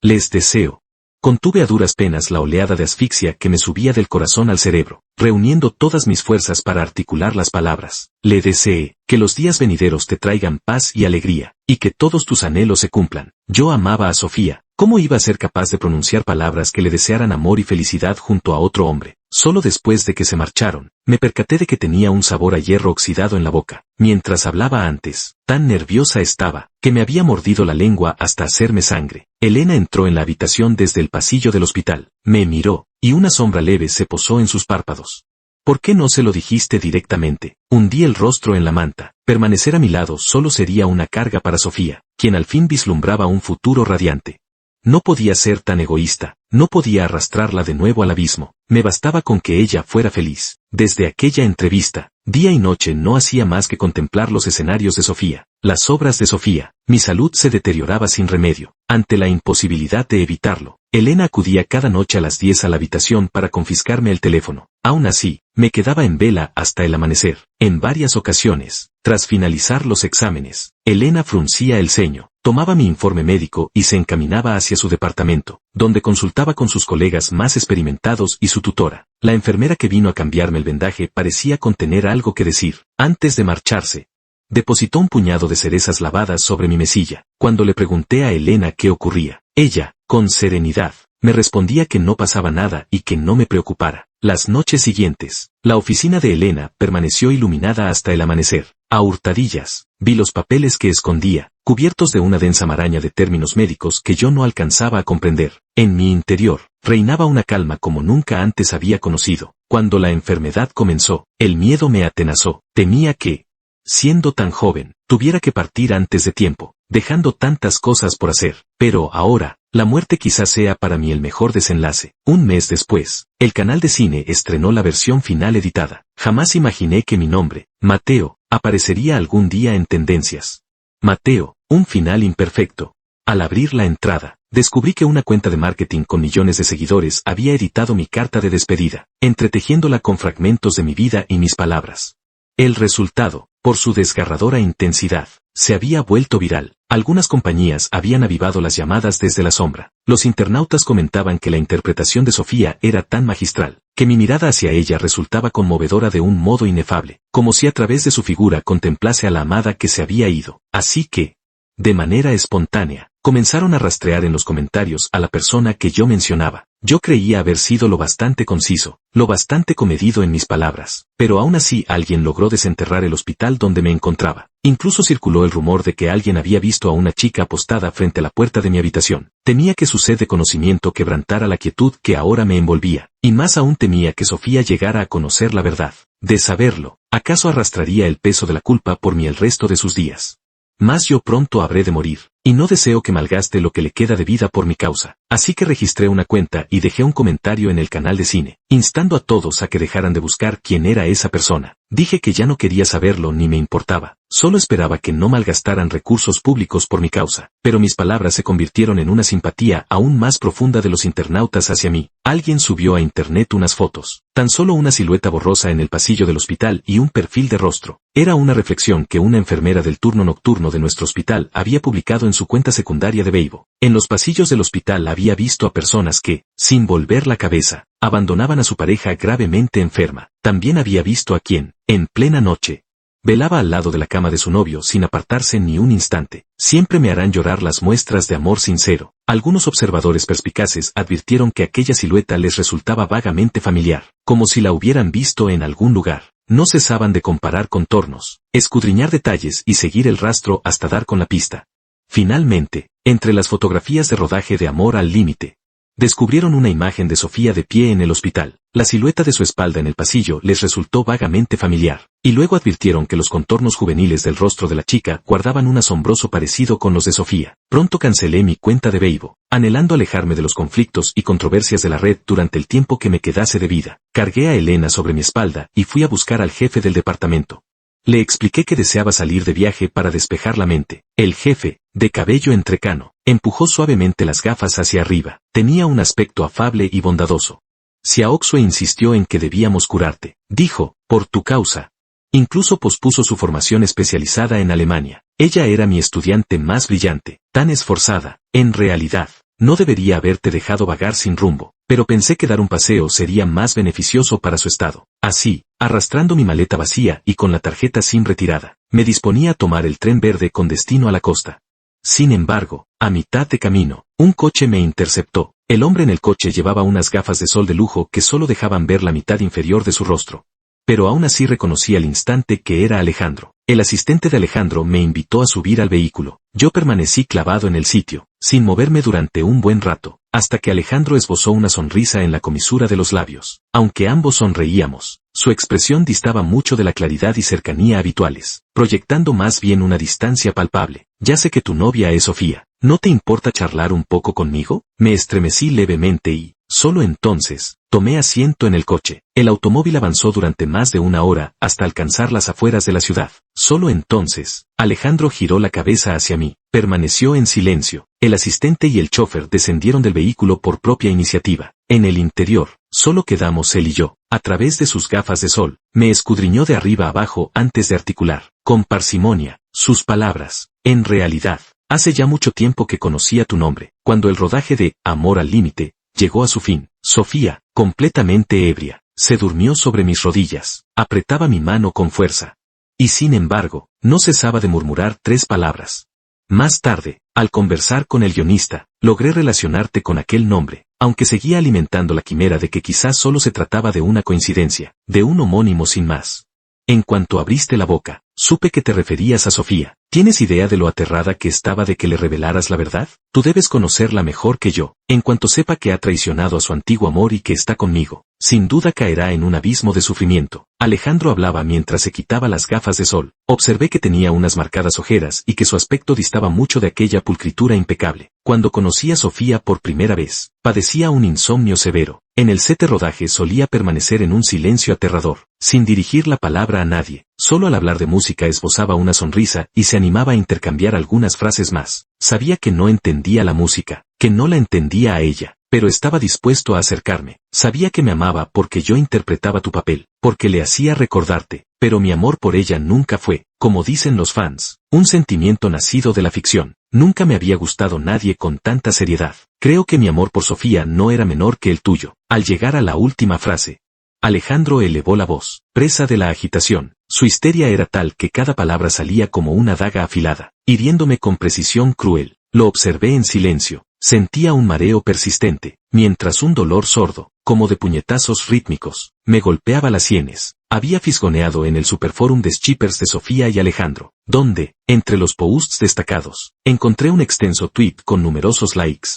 Les deseo. Contuve a duras penas la oleada de asfixia que me subía del corazón al cerebro, reuniendo todas mis fuerzas para articular las palabras. Le deseé que los días venideros te traigan paz y alegría, y que todos tus anhelos se cumplan. Yo amaba a Sofía. ¿Cómo iba a ser capaz de pronunciar palabras que le desearan amor y felicidad junto a otro hombre? Solo después de que se marcharon, me percaté de que tenía un sabor a hierro oxidado en la boca. Mientras hablaba antes, tan nerviosa estaba, que me había mordido la lengua hasta hacerme sangre. Elena entró en la habitación desde el pasillo del hospital. Me miró, y una sombra leve se posó en sus párpados. ¿Por qué no se lo dijiste directamente? Hundí el rostro en la manta. Permanecer a mi lado solo sería una carga para Sofía, quien al fin vislumbraba un futuro radiante. No podía ser tan egoísta, no podía arrastrarla de nuevo al abismo, me bastaba con que ella fuera feliz. Desde aquella entrevista, día y noche no hacía más que contemplar los escenarios de Sofía, las obras de Sofía. Mi salud se deterioraba sin remedio. Ante la imposibilidad de evitarlo, Elena acudía cada noche a las 10 a la habitación para confiscarme el teléfono. Aún así, me quedaba en vela hasta el amanecer. En varias ocasiones, tras finalizar los exámenes, Elena fruncía el ceño, tomaba mi informe médico y se encaminaba hacia su departamento, donde consultaba con sus colegas más experimentados y su tutora. La enfermera que vino a cambiarme el vendaje parecía contener algo que decir. Antes de marcharse, depositó un puñado de cerezas lavadas sobre mi mesilla. Cuando le pregunté a Elena qué ocurría, ella, con serenidad, me respondía que no pasaba nada y que no me preocupara. Las noches siguientes, la oficina de Elena permaneció iluminada hasta el amanecer. A hurtadillas, vi los papeles que escondía, cubiertos de una densa maraña de términos médicos que yo no alcanzaba a comprender. En mi interior, reinaba una calma como nunca antes había conocido. Cuando la enfermedad comenzó, el miedo me atenazó. Temía que, siendo tan joven, tuviera que partir antes de tiempo, dejando tantas cosas por hacer. Pero ahora, la muerte quizás sea para mí el mejor desenlace. Un mes después, el canal de cine estrenó la versión final editada. Jamás imaginé que mi nombre, Mateo, aparecería algún día en tendencias. Mateo, un final imperfecto. Al abrir la entrada, descubrí que una cuenta de marketing con millones de seguidores había editado mi carta de despedida, entretejiéndola con fragmentos de mi vida y mis palabras. El resultado, por su desgarradora intensidad, se había vuelto viral. Algunas compañías habían avivado las llamadas desde la sombra. Los internautas comentaban que la interpretación de Sofía era tan magistral, que mi mirada hacia ella resultaba conmovedora de un modo inefable, como si a través de su figura contemplase a la amada que se había ido. Así que, de manera espontánea, comenzaron a rastrear en los comentarios a la persona que yo mencionaba. Yo creía haber sido lo bastante conciso, lo bastante comedido en mis palabras, pero aún así alguien logró desenterrar el hospital donde me encontraba. Incluso circuló el rumor de que alguien había visto a una chica apostada frente a la puerta de mi habitación. Temía que su sed de conocimiento quebrantara la quietud que ahora me envolvía, y más aún temía que Sofía llegara a conocer la verdad. De saberlo, ¿acaso arrastraría el peso de la culpa por mí el resto de sus días? Mas yo pronto habré de morir, y no deseo que malgaste lo que le queda de vida por mi causa. Así que registré una cuenta y dejé un comentario en el canal de cine, instando a todos a que dejaran de buscar quién era esa persona. Dije que ya no quería saberlo ni me importaba, solo esperaba que no malgastaran recursos públicos por mi causa. Pero mis palabras se convirtieron en una simpatía aún más profunda de los internautas hacia mí. Alguien subió a internet unas fotos, tan solo una silueta borrosa en el pasillo del hospital y un perfil de rostro. Era una reflexión que una enfermera del turno nocturno de nuestro hospital había publicado en su cuenta secundaria de Weibo. En los pasillos del hospital había visto a personas que, sin volver la cabeza, abandonaban a su pareja gravemente enferma. También había visto a quien, en plena noche, velaba al lado de la cama de su novio sin apartarse ni un instante. Siempre me harán llorar las muestras de amor sincero. Algunos observadores perspicaces advirtieron que aquella silueta les resultaba vagamente familiar, como si la hubieran visto en algún lugar. No cesaban de comparar contornos, escudriñar detalles y seguir el rastro hasta dar con la pista. Finalmente, entre las fotografías de rodaje de Amor al Límite, descubrieron una imagen de Sofía de pie en el hospital. La silueta de su espalda en el pasillo les resultó vagamente familiar, y luego advirtieron que los contornos juveniles del rostro de la chica guardaban un asombroso parecido con los de Sofía. Pronto cancelé mi cuenta de Weibo, anhelando alejarme de los conflictos y controversias de la red durante el tiempo que me quedase de vida. Cargué a Elena sobre mi espalda y fui a buscar al jefe del departamento. Le expliqué que deseaba salir de viaje para despejar la mente. El jefe, de cabello entrecano, empujó suavemente las gafas hacia arriba. Tenía un aspecto afable y bondadoso. Xiaoxue insistió en que debíamos curarte, dijo, por tu causa. Incluso pospuso su formación especializada en Alemania. Ella era mi estudiante más brillante, tan esforzada. En realidad, no debería haberte dejado vagar sin rumbo, pero pensé que dar un paseo sería más beneficioso para su estado. Así, arrastrando mi maleta vacía y con la tarjeta SIM retirada, me disponía a tomar el tren verde con destino a la costa. Sin embargo, a mitad de camino, un coche me interceptó. El hombre en el coche llevaba unas gafas de sol de lujo que solo dejaban ver la mitad inferior de su rostro. Pero aún así reconocí al instante que era Alejandro. El asistente de Alejandro me invitó a subir al vehículo. Yo permanecí clavado en el sitio, sin moverme durante un buen rato, hasta que Alejandro esbozó una sonrisa en la comisura de los labios. Aunque ambos sonreíamos, su expresión distaba mucho de la claridad y cercanía habituales, proyectando más bien una distancia palpable. Ya sé que tu novia es Sofía. ¿No te importa charlar un poco conmigo? Me estremecí levemente y, solo entonces, tomé asiento en el coche. El automóvil avanzó durante más de una hora hasta alcanzar las afueras de la ciudad. Solo entonces, Alejandro giró la cabeza hacia mí. Permaneció en silencio. El asistente y el chofer descendieron del vehículo por propia iniciativa. En el interior, solo quedamos él y yo. A través de sus gafas de sol, me escudriñó de arriba abajo antes de articular, con parsimonia, sus palabras. En realidad, hace ya mucho tiempo que conocía tu nombre, cuando el rodaje de Amor al Límite llegó a su fin. Sofía, completamente ebria, se durmió sobre mis rodillas, apretaba mi mano con fuerza. Y sin embargo, no cesaba de murmurar 3 palabras. Más tarde, al conversar con el guionista, logré relacionarte con aquel nombre, aunque seguía alimentando la quimera de que quizás solo se trataba de una coincidencia, de un homónimo sin más. En cuanto abriste la boca, supe que te referías a Sofía. ¿Tienes idea de lo aterrada que estaba de que le revelaras la verdad? Tú debes conocerla mejor que yo. En cuanto sepa que ha traicionado a su antiguo amor y que está conmigo, sin duda caerá en un abismo de sufrimiento. Alejandro hablaba mientras se quitaba las gafas de sol. Observé que tenía unas marcadas ojeras y que su aspecto distaba mucho de aquella pulcritura impecable. Cuando conocí a Sofía por primera vez, padecía un insomnio severo. En el set de rodaje solía permanecer en un silencio aterrador, sin dirigir la palabra a nadie. Solo al hablar de música esbozaba una sonrisa y se animaba a intercambiar algunas frases más. Sabía que no entendía la música, que no la entendía a ella, pero estaba dispuesto a acercarme. Sabía que me amaba porque yo interpretaba tu papel, porque le hacía recordarte, pero mi amor por ella nunca fue, como dicen los fans, un sentimiento nacido de la ficción. Nunca me había gustado nadie con tanta seriedad. Creo que mi amor por Sofía no era menor que el tuyo. Al llegar a la última frase, Alejandro elevó la voz, presa de la agitación. Su histeria era tal que cada palabra salía como una daga afilada, hiriéndome con precisión cruel. Lo observé en silencio. Sentía un mareo persistente, mientras un dolor sordo, como de puñetazos rítmicos, me golpeaba las sienes. Había fisgoneado en el superforum de skippers de Sofía y Alejandro, donde, entre los posts destacados, encontré un extenso tweet con numerosos likes.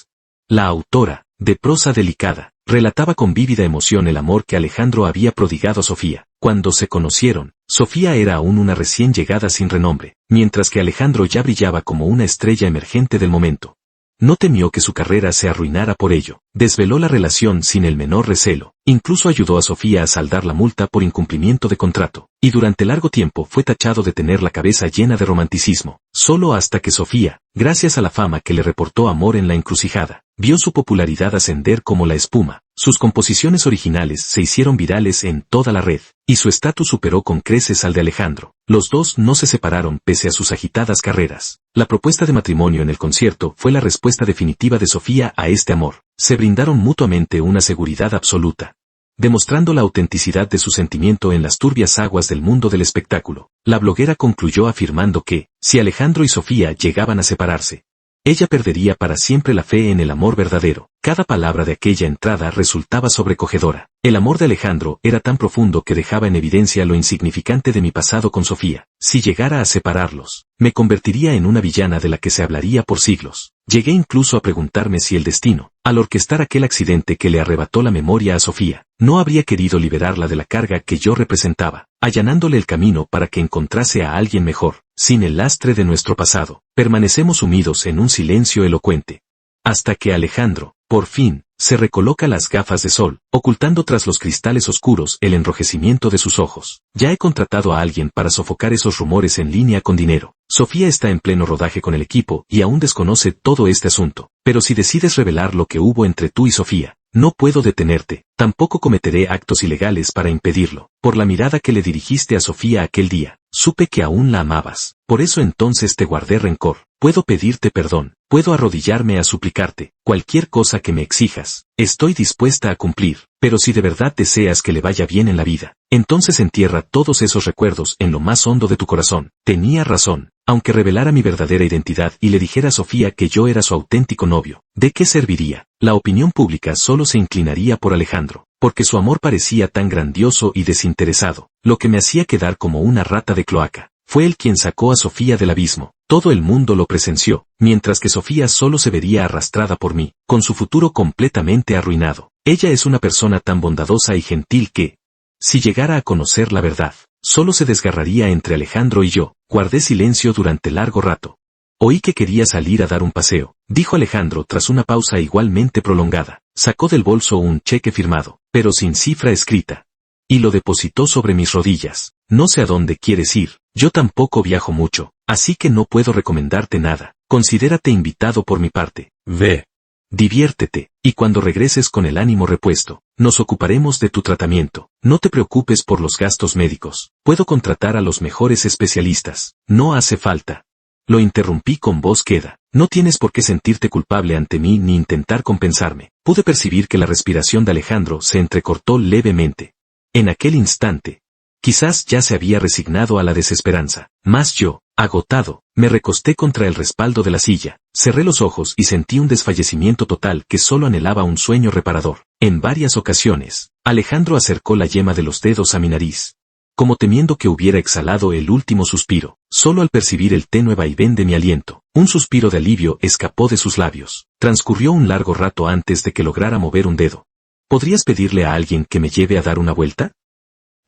La autora, de prosa delicada, relataba con vívida emoción el amor que Alejandro había prodigado a Sofía. Cuando se conocieron, Sofía era aún una recién llegada sin renombre, mientras que Alejandro ya brillaba como una estrella emergente del momento. No temió que su carrera se arruinara por ello. Desveló la relación sin el menor recelo. Incluso ayudó a Sofía a saldar la multa por incumplimiento de contrato. Y durante largo tiempo fue tachado de tener la cabeza llena de romanticismo. Solo hasta que Sofía, gracias a la fama que le reportó Amor en la Encrucijada, vio su popularidad ascender como la espuma. Sus composiciones originales se hicieron virales en toda la red, y su estatus superó con creces al de Alejandro. Los dos no se separaron pese a sus agitadas carreras. La propuesta de matrimonio en el concierto fue la respuesta definitiva de Sofía a este amor. Se brindaron mutuamente una seguridad absoluta, demostrando la autenticidad de su sentimiento en las turbias aguas del mundo del espectáculo. La bloguera concluyó afirmando que, si Alejandro y Sofía llegaban a separarse, ella perdería para siempre la fe en el amor verdadero. Cada palabra de aquella entrada resultaba sobrecogedora. El amor de Alejandro era tan profundo que dejaba en evidencia lo insignificante de mi pasado con Sofía. Si llegara a separarlos, me convertiría en una villana de la que se hablaría por siglos. Llegué incluso a preguntarme si el destino, al orquestar aquel accidente que le arrebató la memoria a Sofía, no habría querido liberarla de la carga que yo representaba, allanándole el camino para que encontrase a alguien mejor. Sin el lastre de nuestro pasado, permanecemos sumidos en un silencio elocuente. Hasta que Alejandro, por fin, se recoloca las gafas de sol, ocultando tras los cristales oscuros el enrojecimiento de sus ojos. Ya he contratado a alguien para sofocar esos rumores en línea con dinero. Sofía está en pleno rodaje con el equipo y aún desconoce todo este asunto. Pero si decides revelar lo que hubo entre tú y Sofía, no puedo detenerte. Tampoco cometeré actos ilegales para impedirlo. Por la mirada que le dirigiste a Sofía aquel día, supe que aún la amabas. Por eso entonces te guardé rencor. Puedo pedirte perdón, puedo arrodillarme a suplicarte, cualquier cosa que me exijas, estoy dispuesta a cumplir, pero si de verdad deseas que le vaya bien en la vida, entonces entierra todos esos recuerdos en lo más hondo de tu corazón. Tenía razón. Aunque revelara mi verdadera identidad y le dijera a Sofía que yo era su auténtico novio, ¿de qué serviría? La opinión pública solo se inclinaría por Alejandro, porque su amor parecía tan grandioso y desinteresado, lo que me hacía quedar como una rata de cloaca. Fue él quien sacó a Sofía del abismo. Todo el mundo lo presenció, mientras que Sofía solo se vería arrastrada por mí, con su futuro completamente arruinado. Ella es una persona tan bondadosa y gentil que, si llegara a conocer la verdad, solo se desgarraría entre Alejandro y yo. Guardé silencio durante largo rato. Oí que quería salir a dar un paseo, dijo Alejandro tras una pausa igualmente prolongada. Sacó del bolso un cheque firmado, pero sin cifra escrita, y lo depositó sobre mis rodillas. No sé a dónde quieres ir, yo tampoco viajo mucho, así que no puedo recomendarte nada. Considérate invitado por mi parte. Ve. Diviértete, y cuando regreses con el ánimo repuesto, nos ocuparemos de tu tratamiento. No te preocupes por los gastos médicos. Puedo contratar a los mejores especialistas. No hace falta. Lo interrumpí con voz queda. No tienes por qué sentirte culpable ante mí ni intentar compensarme. Pude percibir que la respiración de Alejandro se entrecortó levemente. En aquel instante, quizás ya se había resignado a la desesperanza, mas yo, agotado, me recosté contra el respaldo de la silla, cerré los ojos y sentí un desfallecimiento total que solo anhelaba un sueño reparador. En varias ocasiones, Alejandro acercó la yema de los dedos a mi nariz, como temiendo que hubiera exhalado el último suspiro. Solo al percibir el tenue vaivén de mi aliento, un suspiro de alivio escapó de sus labios. Transcurrió un largo rato antes de que lograra mover un dedo. ¿Podrías pedirle a alguien que me lleve a dar una vuelta?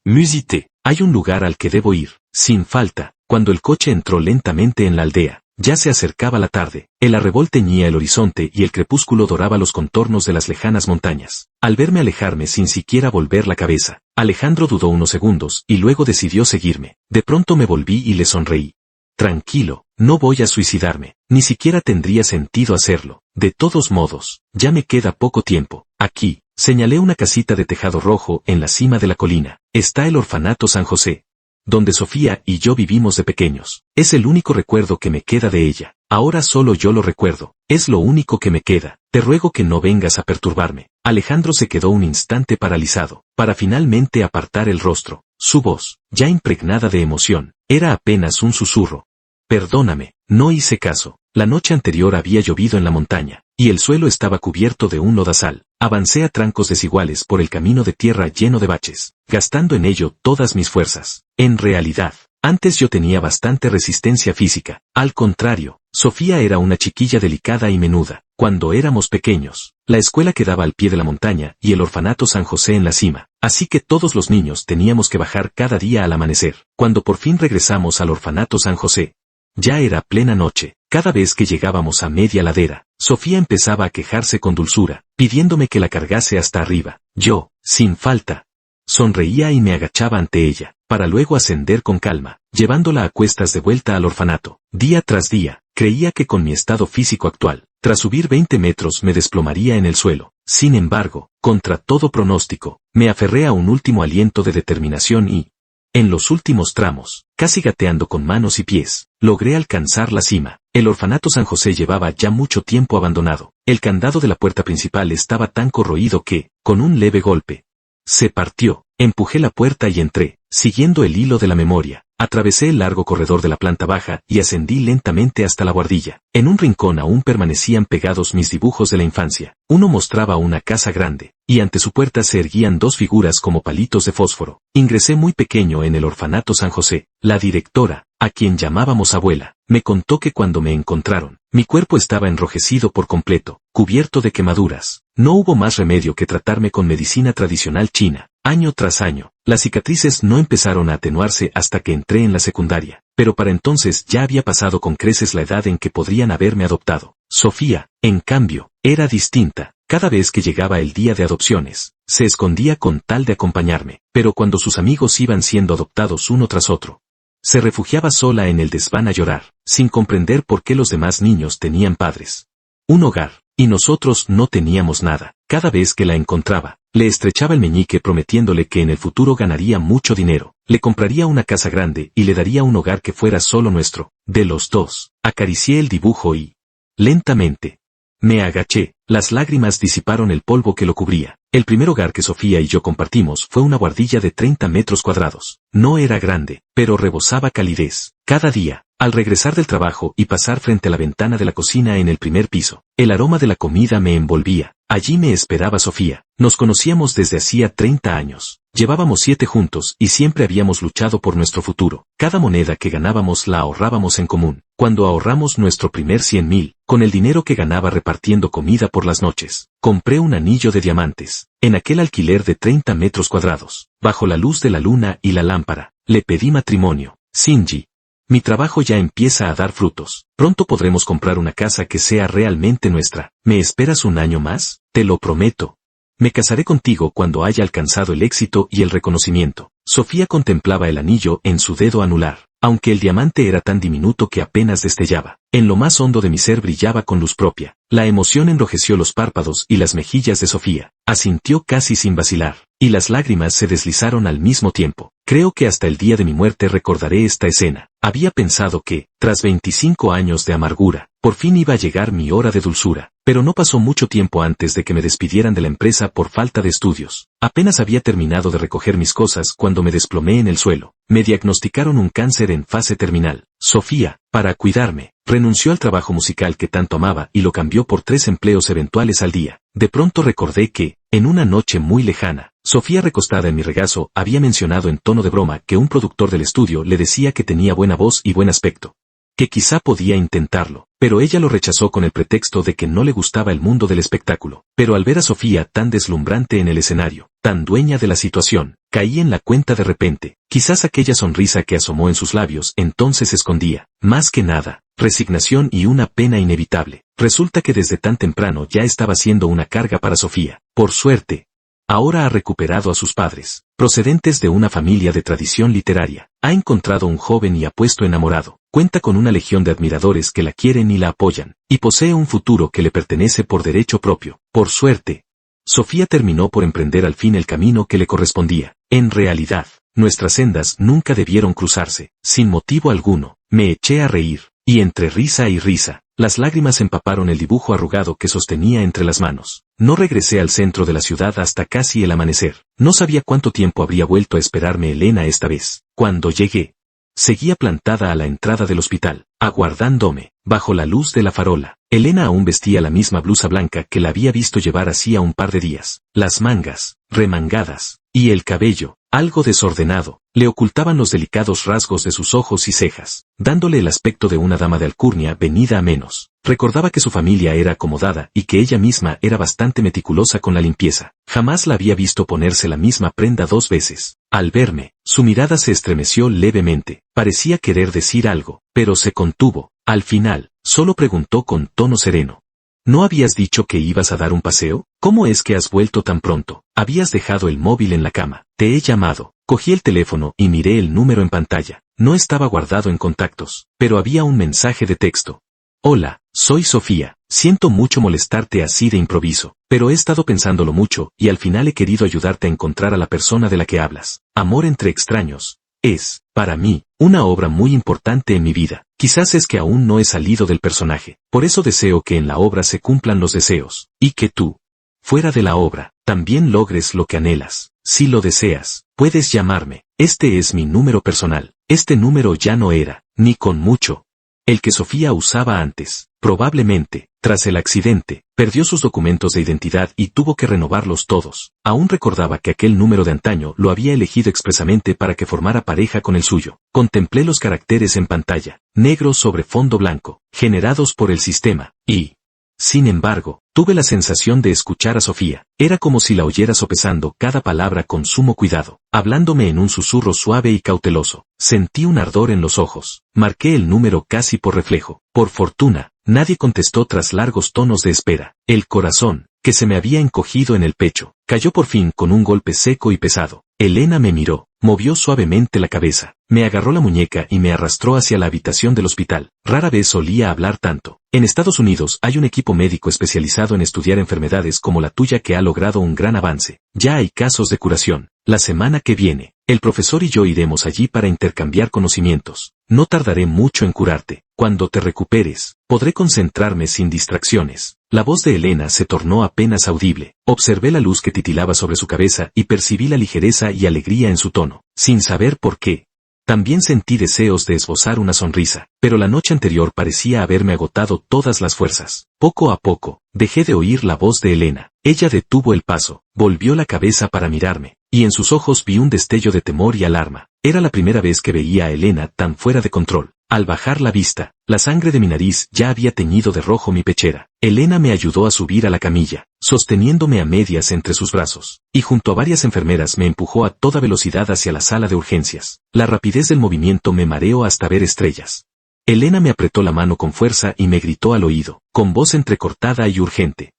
Musité, hay un lugar al que debo ir, sin falta. Cuando el coche entró lentamente en la aldea, ya se acercaba la tarde, el arrebol teñía el horizonte y el crepúsculo doraba los contornos de las lejanas montañas. Al verme alejarme sin siquiera volver la cabeza, Alejandro dudó unos segundos y luego decidió seguirme. De pronto me volví y le sonreí. Tranquilo, no voy a suicidarme, ni siquiera tendría sentido hacerlo. De todos modos, ya me queda poco tiempo. Aquí, señalé una casita de tejado rojo en la cima de la colina. Está el orfanato San José, donde Sofía y yo vivimos de pequeños. Es el único recuerdo que me queda de ella. Ahora solo yo lo recuerdo. Es lo único que me queda. Te ruego que no vengas a perturbarme. Alejandro se quedó un instante paralizado, para finalmente apartar el rostro. Su voz, ya impregnada de emoción, era apenas un susurro. Perdóname, no hice caso. La noche anterior había llovido en la montaña, y el suelo estaba cubierto de un lodazal. Avancé a trancos desiguales por el camino de tierra lleno de baches, gastando en ello todas mis fuerzas. En realidad, antes yo tenía bastante resistencia física. Al contrario, Sofía era una chiquilla delicada y menuda. Cuando éramos pequeños, la escuela quedaba al pie de la montaña y el orfanato San José en la cima, así que todos los niños teníamos que bajar cada día al amanecer. Cuando por fin regresamos al orfanato San José, ya era plena noche. Cada vez que llegábamos a media ladera, Sofía empezaba a quejarse con dulzura, pidiéndome que la cargase hasta arriba. Yo, sin falta, sonreía y me agachaba ante ella, para luego ascender con calma, llevándola a cuestas de vuelta al orfanato. Día tras día, creía que con mi estado físico actual, tras subir 20 metros me desplomaría en el suelo. Sin embargo, contra todo pronóstico, me aferré a un último aliento de determinación y, en los últimos tramos, casi gateando con manos y pies, logré alcanzar la cima. El orfanato San José llevaba ya mucho tiempo abandonado. El candado de la puerta principal estaba tan corroído que, con un leve golpe, se partió. Empujé la puerta y entré, siguiendo el hilo de la memoria. Atravesé el largo corredor de la planta baja y ascendí lentamente hasta la buhardilla. En un rincón aún permanecían pegados mis dibujos de la infancia. Uno mostraba una casa grande, y ante su puerta se erguían dos figuras como palitos de fósforo. Ingresé muy pequeño en el orfanato San José. La directora, a quien llamábamos abuela, me contó que cuando me encontraron, mi cuerpo estaba enrojecido por completo, cubierto de quemaduras. No hubo más remedio que tratarme con medicina tradicional china. Año tras año, las cicatrices no empezaron a atenuarse hasta que entré en la secundaria, pero para entonces ya había pasado con creces la edad en que podrían haberme adoptado. Sofía, en cambio, era distinta. Cada vez que llegaba el día de adopciones, se escondía con tal de acompañarme, pero cuando sus amigos iban siendo adoptados uno tras otro, se refugiaba sola en el desván a llorar, sin comprender por qué los demás niños tenían padres, un hogar, y nosotros no teníamos nada. Cada vez que la encontraba, le estrechaba el meñique prometiéndole que en el futuro ganaría mucho dinero, le compraría una casa grande y le daría un hogar que fuera solo nuestro, de los dos. Acaricié el dibujo y, lentamente, me agaché. Las lágrimas disiparon el polvo que lo cubría. El primer hogar que Sofía y yo compartimos fue una buhardilla de 30 metros cuadrados. No era grande, pero rebosaba calidez. Cada día, Al regresar del trabajo y pasar frente a la ventana de la cocina en el primer piso, el aroma de la comida me envolvía. Allí me esperaba Sofía. Nos conocíamos desde hacía 30 años. Llevábamos 7 juntos y siempre habíamos luchado por nuestro futuro. Cada moneda que ganábamos la ahorrábamos en común. Cuando ahorramos nuestro primer 100.000, con el dinero que ganaba repartiendo comida por las noches, compré un anillo de diamantes. En aquel alquiler de 30 metros cuadrados, bajo la luz de la luna y la lámpara, le pedí matrimonio. Shinji, mi trabajo ya empieza a dar frutos. Pronto podremos comprar una casa que sea realmente nuestra. ¿Me esperas un año más? Te lo prometo. Me casaré contigo cuando haya alcanzado el éxito y el reconocimiento. Sofía contemplaba el anillo en su dedo anular, aunque el diamante era tan diminuto que apenas destellaba. En lo más hondo de mi ser brillaba con luz propia. La emoción enrojeció los párpados y las mejillas de Sofía. Asintió casi sin vacilar, y las lágrimas se deslizaron al mismo tiempo. Creo que hasta el día de mi muerte recordaré esta escena. Había pensado que, tras 25 años de amargura, por fin iba a llegar mi hora de dulzura, pero no pasó mucho tiempo antes de que me despidieran de la empresa por falta de estudios. Apenas había terminado de recoger mis cosas cuando me desplomé en el suelo. Me diagnosticaron un cáncer en fase terminal. Sofía, para cuidarme, renunció al trabajo musical que tanto amaba y lo cambió por 3 empleos eventuales al día. De pronto recordé que, en una noche muy lejana, Sofía recostada en mi regazo había mencionado en tono de broma que un productor del estudio le decía que tenía buena voz y buen aspecto, que quizá podía intentarlo, pero ella lo rechazó con el pretexto de que no le gustaba el mundo del espectáculo. Pero al ver a Sofía tan deslumbrante en el escenario, tan dueña de la situación, caí en la cuenta de repente. Quizás aquella sonrisa que asomó en sus labios entonces escondía, más que nada, resignación y una pena inevitable. Resulta que desde tan temprano ya estaba siendo una carga para Sofía. Por suerte, ahora ha recuperado a sus padres, procedentes de una familia de tradición literaria. Ha encontrado un joven y apuesto enamorado. Cuenta con una legión de admiradores que la quieren y la apoyan, y posee un futuro que le pertenece por derecho propio. Por suerte, Sofía terminó por emprender al fin el camino que le correspondía. En realidad, nuestras sendas nunca debieron cruzarse. Sin motivo alguno, me eché a reír, y entre risa y risa, las lágrimas empaparon el dibujo arrugado que sostenía entre las manos. No regresé al centro de la ciudad hasta casi el amanecer. No sabía cuánto tiempo habría vuelto a esperarme Elena esta vez. Cuando llegué, seguía plantada a la entrada del hospital, aguardándome, bajo la luz de la farola. Elena aún vestía la misma blusa blanca que la había visto llevar hacía un par de días. Las mangas, remangadas, y el cabello, algo desordenado, le ocultaban los delicados rasgos de sus ojos y cejas, dándole el aspecto de una dama de alcurnia venida a menos. Recordaba que su familia era acomodada y que ella misma era bastante meticulosa con la limpieza. Jamás la había visto ponerse la misma prenda 2 veces. Al verme, su mirada se estremeció levemente. Parecía querer decir algo, pero se contuvo. Al final, solo preguntó con tono sereno: ¿no habías dicho que ibas a dar un paseo? ¿Cómo es que has vuelto tan pronto? Habías dejado el móvil en la cama. Te he llamado. Cogí el teléfono y miré el número en pantalla. No estaba guardado en contactos, pero había un mensaje de texto. Hola, soy Sofía. Siento mucho molestarte así de improviso, pero he estado pensándolo mucho y al final he querido ayudarte a encontrar a la persona de la que hablas. Amor entre extraños es, para mí, una obra muy importante en mi vida. Quizás es que aún no he salido del personaje. Por eso deseo que en la obra se cumplan los deseos, y que tú, fuera de la obra, también logres lo que anhelas. Si lo deseas, puedes llamarme. Este es mi número personal. Este número ya no era, ni con mucho, el que Sofía usaba antes. Probablemente, tras el accidente, perdió sus documentos de identidad y tuvo que renovarlos todos. Aún recordaba que aquel número de antaño lo había elegido expresamente para que formara pareja con el suyo. Contemplé los caracteres en pantalla, negros sobre fondo blanco, generados por el sistema, y, sin embargo, tuve la sensación de escuchar a Sofía. Era como si la oyera sopesando cada palabra con sumo cuidado, hablándome en un susurro suave y cauteloso. Sentí un ardor en los ojos. Marqué el número casi por reflejo. Por fortuna, nadie contestó tras largos tonos de espera. El corazón, que se me había encogido en el pecho, cayó por fin con un golpe seco y pesado. Elena me miró, movió suavemente la cabeza, me agarró la muñeca y me arrastró hacia la habitación del hospital. Rara vez solía hablar tanto. En Estados Unidos hay un equipo médico especializado en estudiar enfermedades como la tuya que ha logrado un gran avance. Ya hay casos de curación. La semana que viene, el profesor y yo iremos allí para intercambiar conocimientos. No tardaré mucho en curarte. Cuando te recuperes, podré concentrarme sin distracciones. La voz de Elena se tornó apenas audible. Observé la luz que titilaba sobre su cabeza y percibí la ligereza y alegría en su tono. Sin saber por qué, También sentí deseos de esbozar una sonrisa, pero la noche anterior parecía haberme agotado todas las fuerzas. Poco a poco, dejé de oír la voz de Elena. Ella detuvo el paso, volvió la cabeza para mirarme, y en sus ojos vi un destello de temor y alarma. Era la primera vez que veía a Elena tan fuera de control. Al bajar la vista, la sangre de mi nariz ya había teñido de rojo mi pechera. Elena me ayudó a subir a la camilla, sosteniéndome a medias entre sus brazos, y junto a varias enfermeras me empujó a toda velocidad hacia la sala de urgencias. La rapidez del movimiento me mareó hasta ver estrellas. Elena me apretó la mano con fuerza y me gritó al oído, con voz entrecortada y urgente.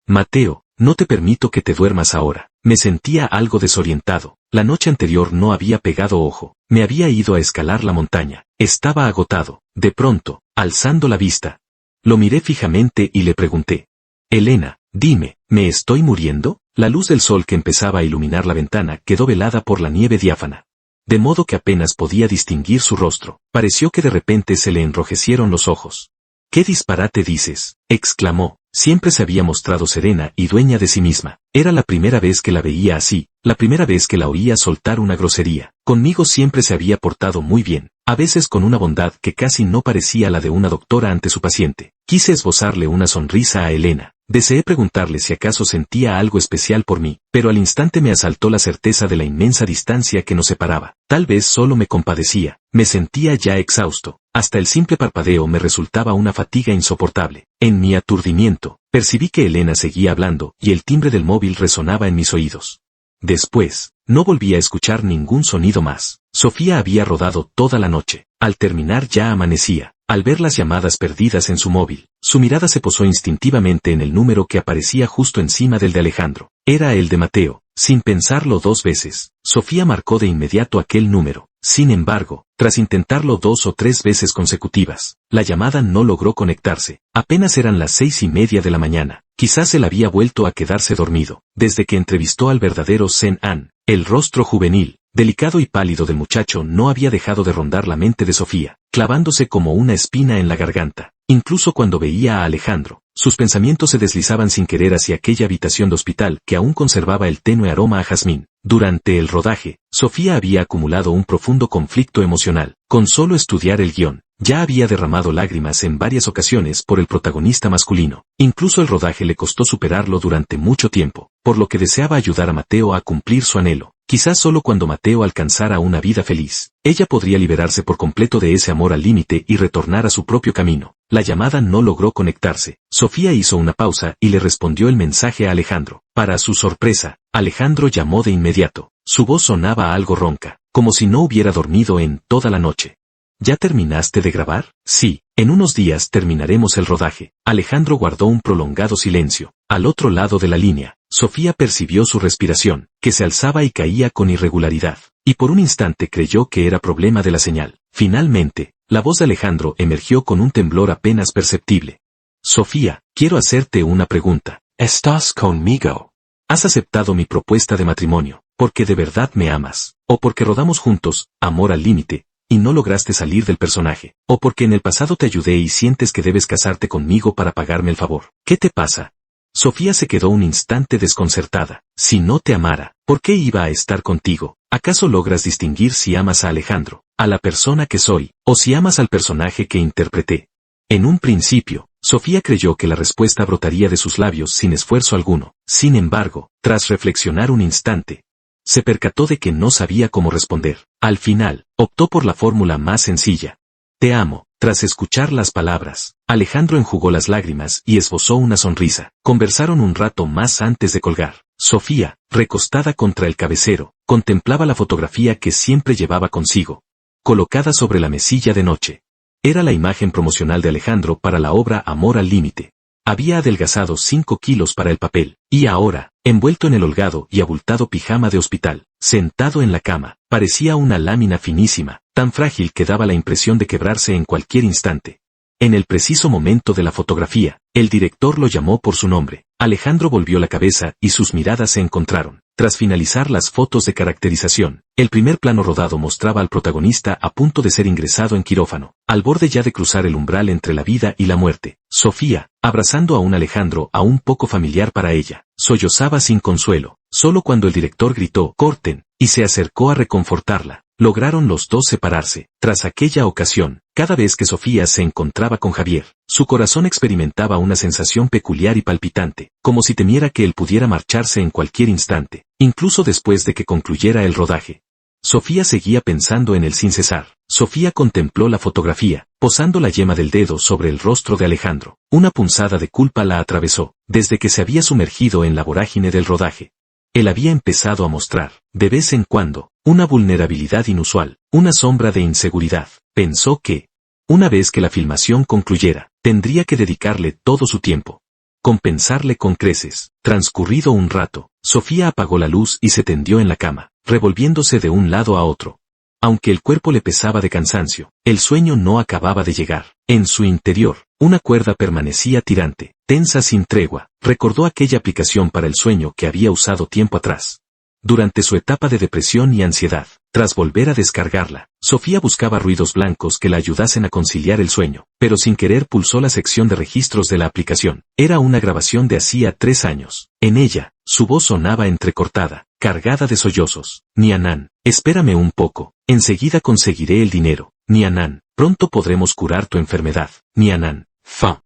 Mateo, no te permito que te duermas ahora. Me sentía algo desorientado. La noche anterior no había pegado ojo. Me había ido a escalar la montaña. Estaba agotado. De pronto, alzando la vista, lo miré fijamente y le pregunté. Elena, dime, ¿me estoy muriendo? La luz del sol que empezaba a iluminar la ventana quedó velada por la nieve diáfana. De modo que apenas podía distinguir su rostro. Pareció que de repente se le enrojecieron los ojos. ¿Qué disparate dices?, exclamó. Siempre se había mostrado serena y dueña de sí misma. Era la primera vez que la veía así, la primera vez que la oía soltar una grosería. Conmigo siempre se había portado muy bien, a veces con una bondad que casi no parecía la de una doctora ante su paciente. Quise esbozarle una sonrisa a Elena. Deseé preguntarle si acaso sentía algo especial por mí, pero al instante me asaltó la certeza de la inmensa distancia que nos separaba. Tal vez solo me compadecía. Me sentía ya exhausto. Hasta el simple parpadeo me resultaba una fatiga insoportable. En mi aturdimiento, percibí que Elena seguía hablando y el timbre del móvil resonaba en mis oídos. Después, no volví a escuchar ningún sonido más. Sofía había rodado toda la noche. Al terminar ya amanecía. Al ver las llamadas perdidas en su móvil, su mirada se posó instintivamente en el número que aparecía justo encima del de Alejandro. Era el de Mateo. Sin pensarlo dos veces, Sofía marcó de inmediato aquel número. Sin embargo, tras intentarlo 2 o 3 veces consecutivas, la llamada no logró conectarse. Apenas eran las 6:30 de la mañana. Quizás él había vuelto a quedarse dormido. Desde que entrevistó al verdadero Sen-An, el rostro juvenil, delicado y pálido del muchacho no había dejado de rondar la mente de Sofía, clavándose como una espina en la garganta. Incluso cuando veía a Alejandro, sus pensamientos se deslizaban sin querer hacia aquella habitación de hospital que aún conservaba el tenue aroma a jazmín. Durante el rodaje, Sofía había acumulado un profundo conflicto emocional. Con solo estudiar el guión, ya había derramado lágrimas en varias ocasiones por el protagonista masculino. Incluso el rodaje le costó superarlo durante mucho tiempo, por lo que deseaba ayudar a Mateo a cumplir su anhelo. Quizás solo cuando Mateo alcanzara una vida feliz, ella podría liberarse por completo de ese amor al límite y retornar a su propio camino. La llamada no logró conectarse. Sofía hizo una pausa y le respondió el mensaje a Alejandro. Para su sorpresa, Alejandro llamó de inmediato. Su voz sonaba algo ronca, como si no hubiera dormido en toda la noche. ¿Ya terminaste de grabar? Sí, en unos días terminaremos el rodaje. Alejandro guardó un prolongado silencio. Al otro lado de la línea, Sofía percibió su respiración, que se alzaba y caía con irregularidad, y por un instante creyó que era problema de la señal. Finalmente, la voz de Alejandro emergió con un temblor apenas perceptible. Sofía, quiero hacerte una pregunta. ¿Estás conmigo? ¿Has aceptado mi propuesta de matrimonio, porque de verdad me amas, o porque rodamos juntos, Amor al límite, y no lograste salir del personaje, o porque en el pasado te ayudé y sientes que debes casarte conmigo para pagarme el favor? ¿Qué te pasa? Sofía se quedó un instante desconcertada. Si no te amara, ¿por qué iba a estar contigo? ¿Acaso logras distinguir si amas a Alejandro, a la persona que soy, o si amas al personaje que interpreté? En un principio, Sofía creyó que la respuesta brotaría de sus labios sin esfuerzo alguno. Sin embargo, tras reflexionar un instante, se percató de que no sabía cómo responder. Al final, optó por la fórmula más sencilla. Te amo. Tras escuchar las palabras, Alejandro enjugó las lágrimas y esbozó una sonrisa. Conversaron un rato más antes de colgar. Sofía, recostada contra el cabecero, contemplaba la fotografía que siempre llevaba consigo, colocada sobre la mesilla de noche. Era la imagen promocional de Alejandro para la obra Amor al límite. Había adelgazado 5 kilos para el papel, y ahora, envuelto en el holgado y abultado pijama de hospital, sentado en la cama, parecía una lámina finísima, tan frágil que daba la impresión de quebrarse en cualquier instante. En el preciso momento de la fotografía, el director lo llamó por su nombre. Alejandro volvió la cabeza y sus miradas se encontraron. Tras finalizar las fotos de caracterización, el primer plano rodado mostraba al protagonista a punto de ser ingresado en quirófano, al borde ya de cruzar el umbral entre la vida y la muerte. Sofía, abrazando a un Alejandro aún poco familiar para ella, sollozaba sin consuelo. Solo cuando el director gritó «¡Corten!» y se acercó a reconfortarla, Lograron los dos separarse. Tras aquella ocasión, cada vez que Sofía se encontraba con Javier, su corazón experimentaba una sensación peculiar y palpitante, como si temiera que él pudiera marcharse en cualquier instante, incluso después de que concluyera el rodaje. Sofía seguía pensando en él sin cesar. Sofía contempló la fotografía, posando la yema del dedo sobre el rostro de Alejandro. Una punzada de culpa la atravesó, desde que se había sumergido en la vorágine del rodaje. Él había empezado a mostrar, de vez en cuando, una vulnerabilidad inusual, una sombra de inseguridad. Pensó que, una vez que la filmación concluyera, tendría que dedicarle todo su tiempo. Compensarle con creces. Transcurrido un rato, Sofía apagó la luz y se tendió en la cama, revolviéndose de un lado a otro. Aunque el cuerpo le pesaba de cansancio, el sueño no acababa de llegar. En su interior, una cuerda permanecía tirante, tensa sin tregua. Recordó aquella aplicación para el sueño que había usado tiempo atrás. Durante su etapa de depresión y ansiedad, tras volver a descargarla, Sofía buscaba ruidos blancos que la ayudasen a conciliar el sueño, pero sin querer pulsó la sección de registros de la aplicación. Era una grabación de hacía 3 años. En ella, su voz sonaba entrecortada, cargada de sollozos. Nianán, espérame un poco, enseguida conseguiré el dinero. Nianán, pronto podremos curar tu enfermedad. Nianán, fa.